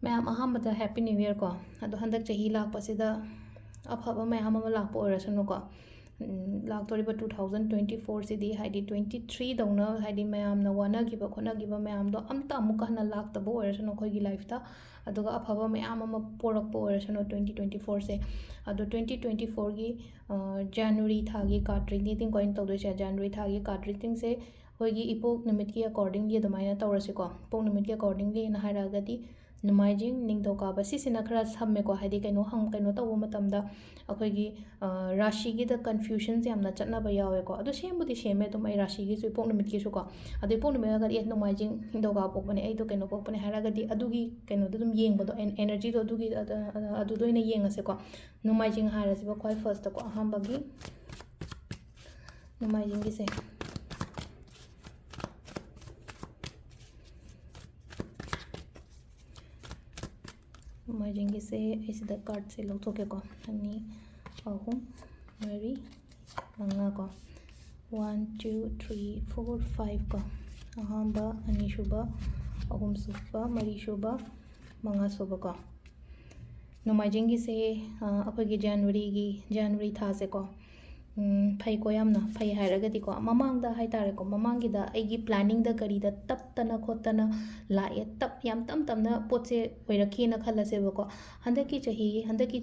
ma'am Ahmad happy new year को अदो हंदक चाही लापसीदा अफब मैम लाप ओरसनुको लाक्तोरिबा 2024 सिदी हाइडी 23 दौना हाइडी मैम वानागिबा खोनागिबा मैम दो अमता अमुक हना लाक्तबो ओरसनु खोगी लाइफ ता अदुगा अफब मैम पोरकपो ओरसनु 2024 से अदो 2024 गी जनवरी थागी कार्ड रीडिंग कोइन तौदोसे जनवरी थागी कार्ड रीडिंग से होगी इपोक निमिट की अकॉर्डिंगली अदुमाइना तौरसेको पोक निमिट की अकॉर्डिंगली ना हाइरागदी नुमाइजिंग निंगथौकाबा सिसिना खरा सम्मेको हाइदि कैनो तौबो मतमदा अखोइगी राशिगिदा कन्फ्यूजन यामना चटनाबा यावेको अदो सेमबुदि सेमे तुम आई राशिगी सु पोक निमिट किसु को अदो पोक निमिट अगर ए नुमाइजिंग निंगथौका पोकपने आई तो कैनो पोकपने हाइरागदी अदुगी कैनो दुम येंगबदो एनर्जी दो अदुगी अदुदो इना येंगसेको नुमाइजिंग हाइरासिबा क्वाइ फर्स्ट को अहमबगी नुमाइजिंग गिसे नुमाइजिंग से इसीदा कार्ड से लौथोकेको अनी अहुम मरी मंगा को 1 2 3 4 5 को अहमबा अनीसुबा अहुम सुबा मरी सुबा मंगा सुबा को नुमाइजिंग से अखोगी जनवरी था से को फै को यामना फै हाइरगदिको ममांगदा हाइतारेको ममांगिदा एगी प्लानिंग दा करीदा तप्तना खोतना लाए तप याम तम तमना पोचे ओइरखीना खलसेबको हंदकी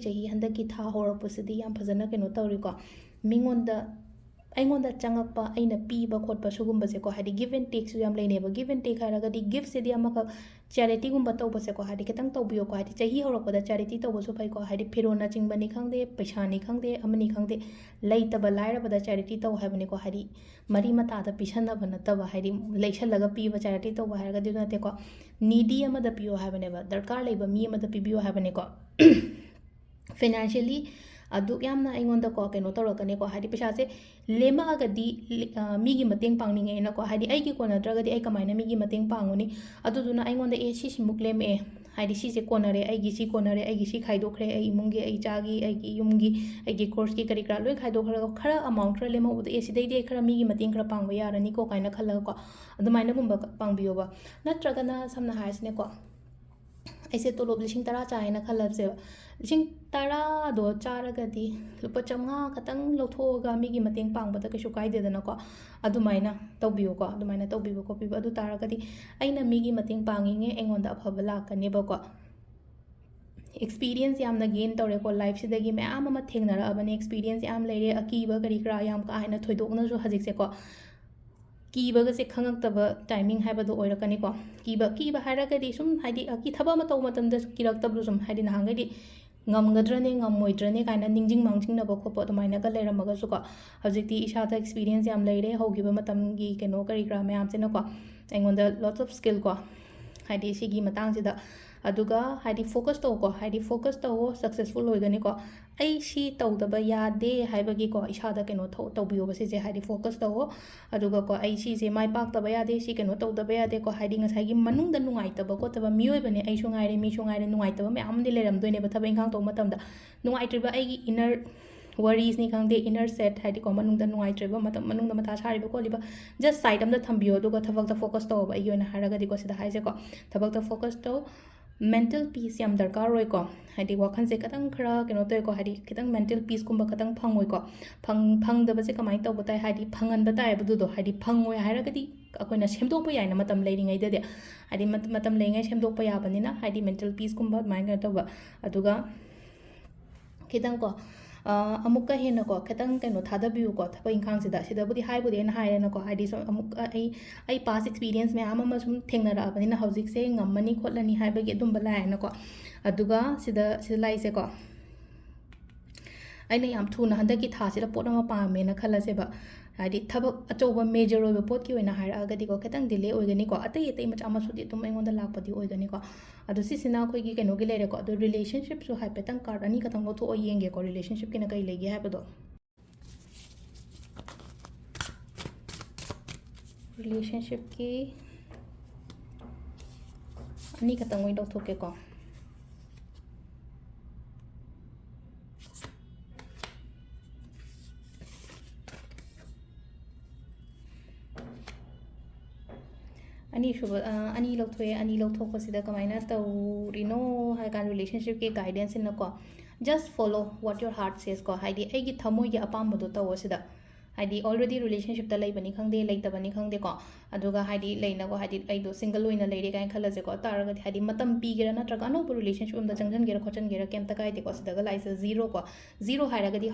चही था होरपसदी याम फजना केनो तौरिको मिंगोंदा अइंगोंदा चंगकपा अइना पीबा खोटपा सुगुंबसेको हाइदि गिव एंड टेक सु याम लेनेबा गिव एंड टेक हाइरगदी गिव सेदी अमक चैरिटी गुंबा तौबसेको हाइदि खतंग तौबियोको हाइदि चही होरपदा चैरिटी तौबसु फैको हाइदि फिरोना चिंबनी खंगदे पैसानी खंगदे अमनी खंगदे लैतबा लाइरबदा चैरिटी तौ हाइबनेको हाइदि मरी मतादा पिसनबा नतबा हाइदि लैसलगा पीबा चैरिटी तौबा हाइरगदी नतेको नीडी अमदा पियो हाइबनेबा दरकार लेबा मी अमदा पिबियो हाइबनेको फाइनेंशियली अदु यामना अइंगोंदा को कैनो तौरकने को हाइदि पैसासे लेमागदी मीगी मतेंग पांगनिंगेना को हाइदि आइगी कोनद्रगदी आई कमाइना मीगी मतेंग पांगुनी अदुदुना अइंगोंदा ए सिसि मुक लेमे हाइदि सिसे कोनरे आइगी सी कोनरे आइगी सी खाइदोखरे आई इमुंगी आई चागी आइगी युमगी आइगी कोर्स की करी करा लोय खाइदोखरा खरा अमाउंट खरा लेमौबदो ए सिदैदि खरा मीगी मतेंग खरा पांगबा यारनी को काइना खल्लगा को अदुमाइना गुंबा पांगबियोबा नत्रगना समना हाइसने को ऐसे तो लोग 10,000 चाहेना खल्लबसे 10,000 चारगदी लुपा 500 खतंग लौथोगा मीगी मतेंग पांगबदा कैसु काइदेदनको अदुमाइना तौबियोको अदुमाइना तौबिबो खोपिबो अदु तारगदी अइना मीगी मतेंग पांगिंगे एंगोंदा अफब लाकनेबको एक्सपीरियंस यामना गेन तौरेको लाइफ सिदगी मैम अमा थेंगनरअबने एक्सपीरियंस याम लेरे अकीबा करी करा याम का हाइना थोइदोकनासु हजिकसेको कीबगसे खंगक्तब टाइमिंग हाइबदो ओइरकनिको कीबा हाइरगदी सुम हाइदि की थबा म तौ मतमदा किरक्तबलु सुम हाइदि नहांगैदि ngamgadrane ngamoidrane kaina ningjing mangjing na bokho po tomaina ka leiramaga su ko hojikti isada experience yam leire hogiba matam gi keno kari gra mayam se na ko engonda lots of skill ko haidi sigi matang sida aduga haidi focus to successful hoigani ko ai si tawdaba yade haibagi ko isada keno tawbiyo base je haidi focus to aduga ko ai si je mai pak taba yade si keno tawdaba yade ko haidi ngasai gi manung da nungai taba ko taba mioi bane ai su ngai re mi su ngai re nungai taba me am de leram doine ba thaba ingkang to matam da nungai triba ai gi inner worries ni khangde inner set haidi ko manung da nungai triba matam manung da mata sari ba ko liba just side am da thambiyo aduga thabak ta focus to ba ai yoina haraga di ko sida haise ko thabak ta focus to mental peace yam darkar roi ko haidi wakhan se katang khara keno toy ko haidi kitang mental peace kumba katang phangoi ko phang da base kamai to botai haidi phangan ba tai budu do haidi phangoi haira gadi akoina semdok pa yaina matam leiri ngai de haidi matam leingai semdok pa ya bani na haidi mental peace kumba mai ga to ba aduga kitang ko अमुक हेन को खतंग कनो थादबियु को थप इंखांग सिदा सिदाबुदी हाइबुदी N Hiren's को हाइदि सो अमुक आई पास experience में आम सुम थेंगनरा बनिना हौजिक से ngमनी खोलनी हाइबगी दुम बलायन को अदुगा सिदा लाइसे को अइना याम थुना हंदकी थासिदा पोट अमा पामेना खलसेबा हाइदि थबक अचौबा मेजर ओइबा पोट की ओइना हाइरागदी को खतंग डिले ओइगनी को अतै अतै मचा मसुदी तुम एंगोंदा लापदी ओइगनी को अदु सिसिना खोइगी केनोगी लेरे को अदु रिलेशनशिप सु हाइपेतंग कार्ड अनि खतंग लो थो येंगे को रिलेशनशिप केना कै लेगे हाइबदो रिलेशनशिप की अनि खतंग ओइ लौथोके को ꯑꯅꯤ ꯂꯧꯊꯣꯛꯑꯦ ꯑꯅꯤ ꯂꯧꯊꯣꯛꯄꯁꯤꯗ ꯀꯃꯥꯏꯅ ꯇꯧꯔꯤꯅꯣ ꯍꯥꯏ ꯀꯥꯟ ꯔꯤꯂꯦꯁꯟꯁꯤꯞꯀꯤ ꯒꯥꯏꯗꯦꯟꯁꯁꯤꯅꯀꯣ just follow what your heart says ꯀꯣ ꯍꯥꯏꯗꯤ ꯑꯩꯒꯤ ꯊꯃꯣꯏꯒꯤ ꯑꯄꯥꯝꯕꯗꯣ ꯇꯧꯑꯣ ꯁꯤꯗ ꯍꯥꯏꯗꯤ ꯑꯣꯜꯔꯦꯗꯤ ꯔꯤꯂꯦꯁꯟꯁꯤꯞꯇ ꯂꯩꯕꯅꯤ ꯈꯪꯗे ꯂꯩꯇꯕꯅꯤ ꯈꯪꯗꯦꯀꯣ ꯑꯗꯨꯒ ꯍꯥꯏꯗꯤ ꯂꯩꯅꯀꯣ ꯍꯥꯏꯗꯤ ꯑꯩꯗꯣ ꯁꯤꯡꯒꯜ ꯑꯣꯏꯅ ꯂꯩꯔꯦ ꯀꯥꯏꯅ ꯈꯜꯂꯁꯦꯀꯣ ꯇꯥꯔꯒꯗꯤ ꯍꯥꯏꯗꯤ ꯃꯇꯝ ꯄꯤꯒꯦꯔꯥ ꯅꯠꯇ꯭ꯔꯒ ꯑꯅꯧꯕ ꯔꯤꯂꯦꯁꯟꯁꯤꯞ ꯑꯃꯗ ꯆꯪꯁꯤꯟꯒꯦꯔꯥ ꯈꯣꯠꯆꯟꯒꯦꯔꯥ ꯀꯩꯝꯇ ꯀꯥꯏꯗꯦꯀꯣ ꯁꯤꯗꯒ ꯂꯥꯛꯏꯁꯦ ꯖꯤꯔꯣ ꯀꯣ ꯖꯤꯔꯣ ꯍꯥꯏꯔꯒꯗꯤ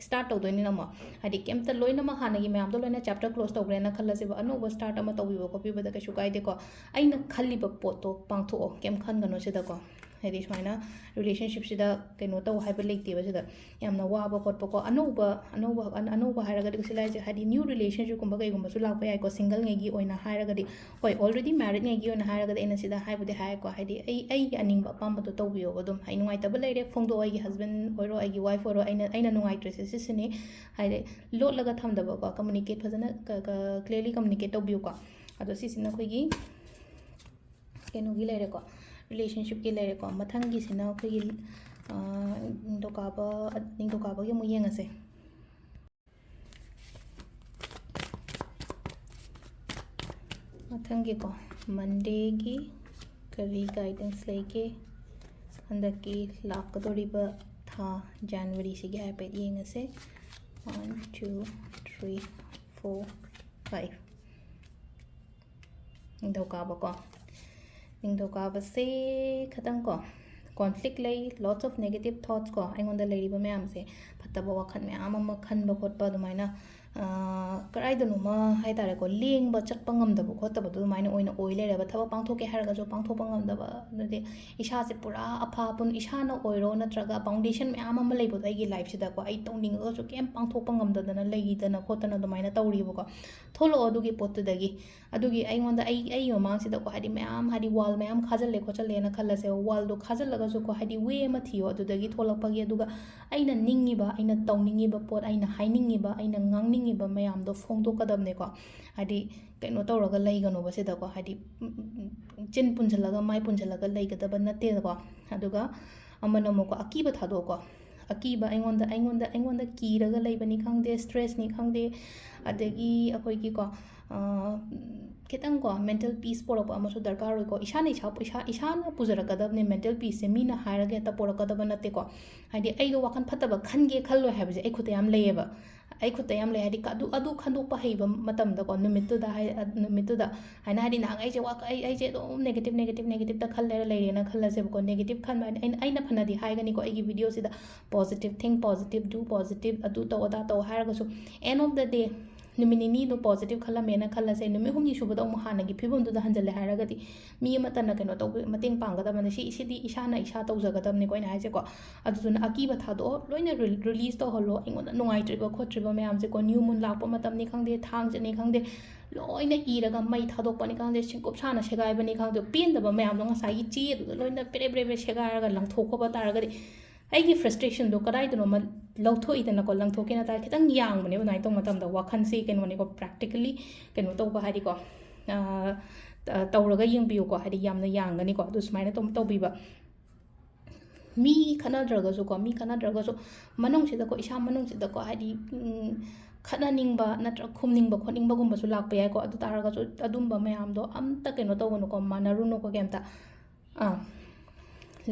ꯁ꯭ꯇꯥꯔꯠ ꯇꯧꯗꯣꯏꯅꯤꯅ ꯑꯃꯨꯛ ꯍꯥꯏꯗꯤ ꯀꯩꯝꯇ ꯂꯣꯏꯅꯃꯛ ꯍꯥꯟꯅꯒꯤ ꯃꯌꯥꯝꯗꯣ ꯂꯣꯏꯅ ꯆꯦꯞꯇꯔ ꯀ꯭ꯂꯣꯖ ꯇꯧꯈ꯭ꯔꯦꯅ ꯈꯜꯂꯁꯦꯕ ꯑꯅꯧꯕ ꯁ꯭ꯇꯥꯔꯠ ꯑꯃ ꯇꯧꯕꯤꯕ ꯈꯣꯠꯄꯤꯕꯗ ꯀꯩꯁꯨ ꯀꯥꯏꯗꯦꯀꯣ ꯑꯩꯅ ꯈꯜꯂꯤꯕ ꯄꯣꯠꯇꯣ ꯄꯥꯡꯊꯣꯛꯑꯣ ꯀꯩꯝ ꯈꯟꯒꯅꯣ ꯁꯤꯗꯀꯣ ꯍꯥꯏꯗꯤ ꯁꯨꯃꯥꯏꯅ ꯔꯤꯂꯦꯁꯟꯁꯤꯞꯁꯤꯗ ꯀꯩꯅꯣ ꯇꯧ ꯍꯥꯏꯕ ꯂꯩꯇꯦꯕ ꯁꯤꯗ ꯌꯥꯝꯅ ꯋꯥꯕ ꯈꯣꯠꯄꯀꯣ ꯑꯅꯧꯕ ꯍꯥꯏꯔꯒꯗꯤ ꯁꯤꯂꯥꯏꯁꯦ ꯍꯥꯏꯗꯤ ꯅ꯭ꯌꯨ ꯔꯤꯂꯦꯁꯟꯁꯤꯞꯀꯨꯝꯕ ꯀꯩꯒꯨꯝꯕꯁꯨ ꯂꯥꯛꯄ ꯌꯥꯏꯀꯣ ꯁꯤꯡꯒꯜꯉꯩꯒꯤ ꯑꯣꯏꯅ ꯍꯥꯏꯔꯒꯗꯤ ꯍꯣꯏ ꯑꯣꯜꯔꯦꯗꯤ ꯃꯦꯔꯤꯠꯉꯩꯒꯤ ꯑꯣꯏꯅ ꯍꯥꯏꯔꯒꯗꯤ ꯑꯩꯅ ꯁꯤꯗ ꯍꯥꯏꯕꯨꯗꯤ ꯍꯥꯏꯀꯣ ꯍꯥꯏꯗꯤ ꯑꯩꯒꯤ ꯑꯅꯤꯡꯕ ꯑꯄꯥꯝꯕꯗꯣ ꯇꯧꯕꯤꯌꯣꯕ ꯑꯗꯨꯝ ꯑꯩ ꯅꯨꯡꯉꯥꯏꯇꯕ ꯂꯩꯔꯦ ꯐꯣꯡꯗꯣꯛꯑꯣ ꯑꯩꯒꯤ ꯍꯁꯕꯦꯟ ꯑꯣꯏꯔꯣ ꯑꯩꯒꯤ ꯋꯥꯏꯐ ꯑꯣꯏꯔꯣ ꯑꯩꯅ ꯅꯨꯡꯉꯥꯏꯇ꯭ꯔꯤꯁꯦ ꯁꯤꯁꯤꯅꯤ ꯍꯥꯏꯗꯤ ꯂꯣꯠꯂꯒ ꯊꯝꯗꯕꯀꯣ ꯀꯝꯃꯨꯅꯤꯀꯦꯠ ꯐꯖꯅ ꯀ꯭ꯂꯤꯌꯔꯂꯤ ꯀꯝꯃꯨꯅꯤꯀꯦꯠ ꯇꯧꯕꯤꯌꯨꯀꯣ ꯑꯗꯣ ꯁꯤꯁꯤꯅ ꯑꯩꯈꯣꯏꯒꯤ ꯀꯩꯅꯣꯒꯤ ꯂꯩꯔꯦꯀꯣ ꯔꯤꯂꯦꯁꯟꯁꯤꯞꯀꯤ ꯂꯩꯔꯦꯀꯣ ꯃꯊꯪꯒꯤꯁꯤꯅ ꯑꯩꯈꯣꯏꯒꯤ ꯅꯤꯡꯊꯧꯀꯥꯕꯒꯤ ꯑꯃꯨꯛ ꯌꯦꯡꯉꯁꯦ ꯃꯊꯪꯒꯤꯀꯣ ꯃꯟꯗꯦꯒꯤ ꯀꯔꯤ ꯒꯥꯏꯗꯦꯟꯁ ꯂꯩꯒꯦ ꯍꯟꯗꯛꯀꯤ ꯂꯥꯛꯀꯗꯧꯔꯤꯕ ꯊꯥ ꯖꯅꯋꯥꯔꯤꯁꯤꯒꯤ ꯍꯥꯏꯐꯦꯠ ꯌꯦꯡꯉꯁꯦ 1 2 3 4 5 ꯅꯤꯡꯊꯧꯀꯥꯕꯀꯣ ꯅꯤꯡꯊꯧꯀꯥꯕꯁꯦ ꯈꯇꯪ ꯀꯣ ꯀꯣꯟꯐ꯭ꯂꯤꯛ ꯂꯩ ꯂꯣꯠꯁ ꯑꯣꯐ ꯅꯦꯒꯦꯇꯤꯞ ꯊꯣꯠꯁ ꯀꯣ ꯑꯩꯉꯣꯟꯗ ꯂꯩꯔꯤꯕ ꯃꯌꯥꯝꯁꯦ ꯐꯠꯇꯕ ꯋꯥꯈꯜ ꯃꯌꯥꯝ ꯑꯃ ꯈꯟꯕ ꯈꯣꯠꯄ ꯑꯗꯨꯃꯥꯏꯅ ꯀꯗꯥꯏꯗꯅꯣꯃ ꯍꯥꯏꯇꯥꯔꯦꯀꯣ ꯂꯦꯡꯕ ꯆꯠꯄ ꯉꯝꯗꯕ ꯈꯣꯠꯇꯕꯗꯣ ꯑꯗꯨꯃꯥꯏꯅ ꯑꯣꯏ ꯂꯩꯔꯦꯕ ꯊꯕꯛ ꯄꯥꯡꯊꯣꯛꯀꯦ ꯍꯥꯏꯔꯒꯁꯨ ꯄꯥꯡꯊꯣꯛꯄ ꯉꯝꯗꯕ ꯑꯗꯨꯗꯤ ꯏꯁꯥꯁꯦ ꯄꯨꯔꯥ ꯑꯐꯥꯄꯨꯟ ꯏꯁꯥꯅ ꯑꯣꯏꯔꯣ ꯅꯠꯇ꯭ꯔꯒ ꯐꯥꯎꯟꯗꯦꯁꯟ ꯃꯌꯥꯝ ꯑꯃ ꯂꯩꯕꯗꯣ ꯑꯩꯒꯤ ꯂꯥꯏꯐꯁꯤꯗꯀꯣ ꯑꯩ ꯇꯧꯅꯤꯡꯉꯒꯁꯨ ꯀꯩꯝ ꯄꯥꯡꯊꯣꯛꯄ ꯉꯝꯗꯗꯅ ꯂꯩꯗꯅ ꯈꯣꯠꯇꯅ ꯑꯗꯨꯃꯥꯏꯅ ꯇꯧꯔꯤꯕꯀꯣ ꯊꯣꯛꯂꯛꯑꯣ ꯑꯗꯨꯒꯤ ꯄꯣꯠꯇꯨꯗꯒꯤ ꯑꯗꯨꯒꯤ ꯑꯩꯉꯣꯟꯗ ꯑꯩ ꯃꯃꯥꯡꯁꯤꯗꯀꯣ ꯍꯥꯏꯗꯤ ꯃꯌꯥꯝ ꯍꯥꯏꯗꯤ ꯋꯥꯜ ꯃꯌꯥꯝ ꯈꯥꯖꯤꯜꯂꯦ ꯈꯣꯠꯆꯜꯂꯦꯅ ꯈꯜꯂꯁꯦꯕ ꯋꯥꯜꯗꯣ ꯈꯥꯖꯤꯜꯂꯒꯁꯨꯀꯣ ꯍꯥꯏꯗꯤ ꯋꯦ ꯑꯃ ꯊꯤꯌꯣ ꯑꯗꯨꯗꯒꯤ ꯊꯣꯛꯂꯛꯄꯒꯤ ꯑꯗꯨꯒ ꯑꯩꯅ ꯅꯤꯡꯉꯤꯕ ꯑꯩꯅ ꯇꯧꯅꯤꯡꯉꯤꯕ ꯄꯣꯠ ꯑꯩꯅ ꯍꯥꯏꯅꯤꯡꯉꯤꯕ ꯑꯩꯅ ꯉꯥꯡꯅꯤꯡꯉꯤꯕ ꯃꯌꯥꯝꯗꯣ ꯐꯣꯡꯗꯣꯛꯀꯗꯕꯅꯦꯀꯣ ꯍꯥꯏꯗꯤ ꯀꯩꯅꯣ ꯇꯧꯔꯒ ꯂꯩꯒꯅꯣꯕ ꯁꯤꯗꯀꯣ ꯍꯥꯏꯗꯤ ꯆꯤꯟ ꯄꯨꯟꯁꯤꯜꯂꯒ ꯃꯥꯏ ꯄꯨꯟꯁꯤꯜꯂꯒ ꯂꯩꯒꯗꯕ ꯅꯠꯇꯦꯗꯀꯣ ꯑꯗꯨꯒ ꯑꯃꯅ ꯑꯃꯨꯛꯀꯣ ꯑꯀꯤꯕ ꯊꯥꯗꯣꯛꯑꯣꯀꯣ ꯑꯀꯤꯕ ꯑꯩꯉꯣꯟꯗ ꯀꯤꯔꯒ ꯂꯩꯕꯅꯤ ꯈꯪꯗꯦ ꯁ꯭ꯇ꯭ꯔꯦꯁꯅꯤ ꯈꯪꯗꯦ ꯑꯗꯒꯤ ꯑꯩꯈꯣꯏꯒꯤꯀꯣ ꯈꯤꯇꯪꯀꯣ ꯃꯦꯟꯇꯦꯜ ꯄꯤꯁ ꯄꯣꯔꯛꯄ ꯑꯃꯁꯨ ꯗꯔꯀꯥꯔ ꯑꯣꯏꯀꯣ ꯏꯁꯥꯅ ꯄꯨꯖꯔꯛꯀꯗꯕꯅꯦ ꯃꯦꯟꯇꯦꯜ ꯄꯤꯁꯁꯦ ꯃꯤꯅ ꯍꯥꯏꯔꯒ ꯍꯦꯛꯇ ꯄꯣꯔꯛꯀꯗꯕ ꯅꯠꯇꯦꯀோ ꯍꯥꯏꯗꯤ ꯑꯩꯗꯣ ꯋꯥꯈꯜ ꯐꯠꯇꯕ ꯈꯟꯒꯦ ꯈꯜꯂꯣꯏ ꯍꯥꯏꯕꯁꯦ ꯑꯩ ꯈꯨꯠꯇ ꯌꯥꯝ ꯂꯩꯌꯦꯕ ꯑꯩ ꯈꯨꯠꯇ ꯌꯥꯝ ꯂꯩ ꯍꯥꯏꯗꯤ ꯑꯗꯨ ꯈꯟꯗꯣꯛꯄ ꯍꯩꯕ ꯃꯇꯝꯗꯀꯣ ꯅꯨꯃꯤꯠꯇꯨꯗ ꯍꯥꯏꯗꯤ ꯅꯍꯥꯟꯈꯩꯁꯦ ꯑꯩꯁꯦ ꯑꯗꯨꯝ ꯅꯦꯒꯦꯇꯤꯞꯇ ꯂꯩꯔꯦꯅ ꯈꯜꯂꯁꯦꯕꯀꯣ ꯅꯦꯒꯦꯇꯤꯞ ꯈꯟꯕ ꯍꯥꯏꯗꯤ ꯑꯩꯅ ꯐꯅꯗꯤ ꯍꯥꯏꯒꯅꯤꯀꯣ ꯑꯩꯒꯤ ꯚꯤꯗꯤꯑꯣꯁꯤꯗ ꯄꯣꯖꯤꯇꯤꯞ ꯊꯤꯡ ꯄꯣꯖꯤꯇꯤꯞ ꯗꯨ ꯄꯣꯖꯤꯇꯤꯞ ꯑꯗꯨ ꯇꯧ ꯑꯗꯥ ꯇꯧ ꯍꯥꯏꯔꯒꯁꯨ ꯑꯦꯟ ꯑꯣꯐ ꯗ ꯗꯦ ꯅꯨꯃꯤꯠ ꯅꯤꯅꯤꯗꯣ ꯄꯣꯖꯤꯇꯤꯞ ꯈꯜꯂꯝꯃꯦꯅ ꯈꯜꯂꯁꯦ ꯅꯨꯃꯤꯠ ꯍꯨꯝꯅꯤ ꯁꯨꯕꯗ ꯑꯃꯨꯛ ꯍꯥꯟꯅꯒꯤ ꯐꯤꯕꯝꯗꯨꯗ ꯍꯟꯖꯤꯜꯂꯦ ꯍꯥꯏꯔꯒꯗꯤ ꯃꯤ ꯑꯃꯠꯇꯅ ꯀꯩꯅꯣ ꯇꯧꯕ ꯃꯇꯦꯡ ꯄꯥꯡꯒꯗꯕꯅꯤ ꯁꯤꯗꯤ ꯏꯁꯥꯅ ꯏꯁꯥ ꯇꯧꯖꯒꯗꯕꯅꯤꯀꯣ ꯑꯩꯅ ꯍꯥꯏꯁꯦꯀꯣ ꯑꯗꯨꯗꯨꯅ ꯑꯀꯤꯕ ꯊꯥꯗꯣꯛꯑꯣ ꯂꯣꯏꯅ ꯔꯤꯂꯤꯁ ꯇꯧꯍꯜꯂꯣ ꯑꯩꯉꯣꯟꯗ ꯅꯨꯡꯉꯥꯏꯇ꯭ꯔꯤꯕ ꯈꯣꯠꯇ꯭ꯔꯤꯕ ꯃꯌꯥꯝꯁꯦꯀꯣ ꯅ꯭ꯌꯨ ꯃꯨꯟ ꯂꯥꯛꯄ ꯃꯇꯝꯅꯤ ꯈꯪꯗꯦ ꯊꯥꯡꯖꯅꯤ ꯈꯪꯗꯦ ꯂꯣꯏꯅ ꯏꯔꯒ ꯃꯩ ꯊꯥꯗꯣꯛꯄꯅꯤ ꯈꯪꯗꯦ ꯁꯤꯡꯀꯨꯞ ꯁꯥꯅ ꯁꯦꯒꯥꯏꯕꯅꯤ ꯈꯪꯗꯦ ꯄꯦꯟꯗꯕ ꯃꯌꯥꯝꯗꯣ ꯉꯁꯥꯏꯒꯤ ꯆꯦꯗꯨꯗ ꯂꯣꯏꯅ ꯄꯦꯔꯦ ꯁꯦꯒꯥꯏꯔꯒ ꯂꯪꯊꯣꯛꯈꯣꯕ ꯇꯥꯔꯒꯗꯤ ꯑꯩꯒꯤ ꯐ꯭ꯔꯁꯇ꯭ꯔꯦꯁꯟꯗꯣ ꯀꯗꯥꯏꯗꯅꯣꯃ ꯂꯧꯊꯣꯛꯏꯗꯅꯀꯣ ꯂꯪꯊꯣꯛꯀꯦꯅ ꯇꯥꯔꯦ ꯈꯤꯇꯪ ꯌꯥꯡꯕꯅꯦꯕ ꯑꯗꯨꯃꯥꯏꯅ ꯇꯧꯕ ꯃꯇꯝꯗ ꯋꯥꯈꯜꯁꯤ ꯀꯩꯅꯣꯅꯤꯀꯣ ꯄ꯭ꯔꯥꯛꯇꯤꯀꯦꯂꯤ ꯀꯩꯅꯣ ꯇꯧꯕ ꯍꯥꯏꯗꯤꯀꯣ ꯇꯧꯔꯒ ꯌꯦꯡꯕꯤꯌꯨꯀꯣ ꯍꯥꯏꯗꯤ ꯌꯥꯝꯅ ꯌꯥꯡꯒꯅꯤꯀꯣ ꯑꯗꯨ ꯁꯨꯃꯥꯏꯅ ꯇꯧꯕꯤꯕ ꯃꯤ ꯈꯠꯅꯗ꯭ꯔꯒꯁꯨ ꯃꯅꯨꯡꯁꯤꯗꯀꯣ ꯏꯁꯥ ꯃꯅꯨꯡꯁꯤꯗꯀꯣ ꯍꯥꯏꯗꯤ ꯈꯠꯅꯅꯤꯡꯕ ꯅꯠꯇ꯭ꯔꯒ ꯈꯨꯝꯅꯤꯡꯕ ꯈꯣꯠꯅꯤꯡꯕꯒꯨꯝꯕꯁꯨ ꯂꯥꯛꯄ ꯌꯥꯏꯀꯣ ꯑꯗꯨ ꯇꯥꯔꯒꯁꯨ ꯑꯗꯨꯝꯕ ꯃꯌꯥꯝꯗꯣ ꯑꯝꯇ ꯀꯩꯅꯣ ꯇꯧꯒꯅꯨꯀꯣ ꯃꯥꯟꯅꯔꯨꯅꯨꯀꯣ ꯀꯩꯝꯇ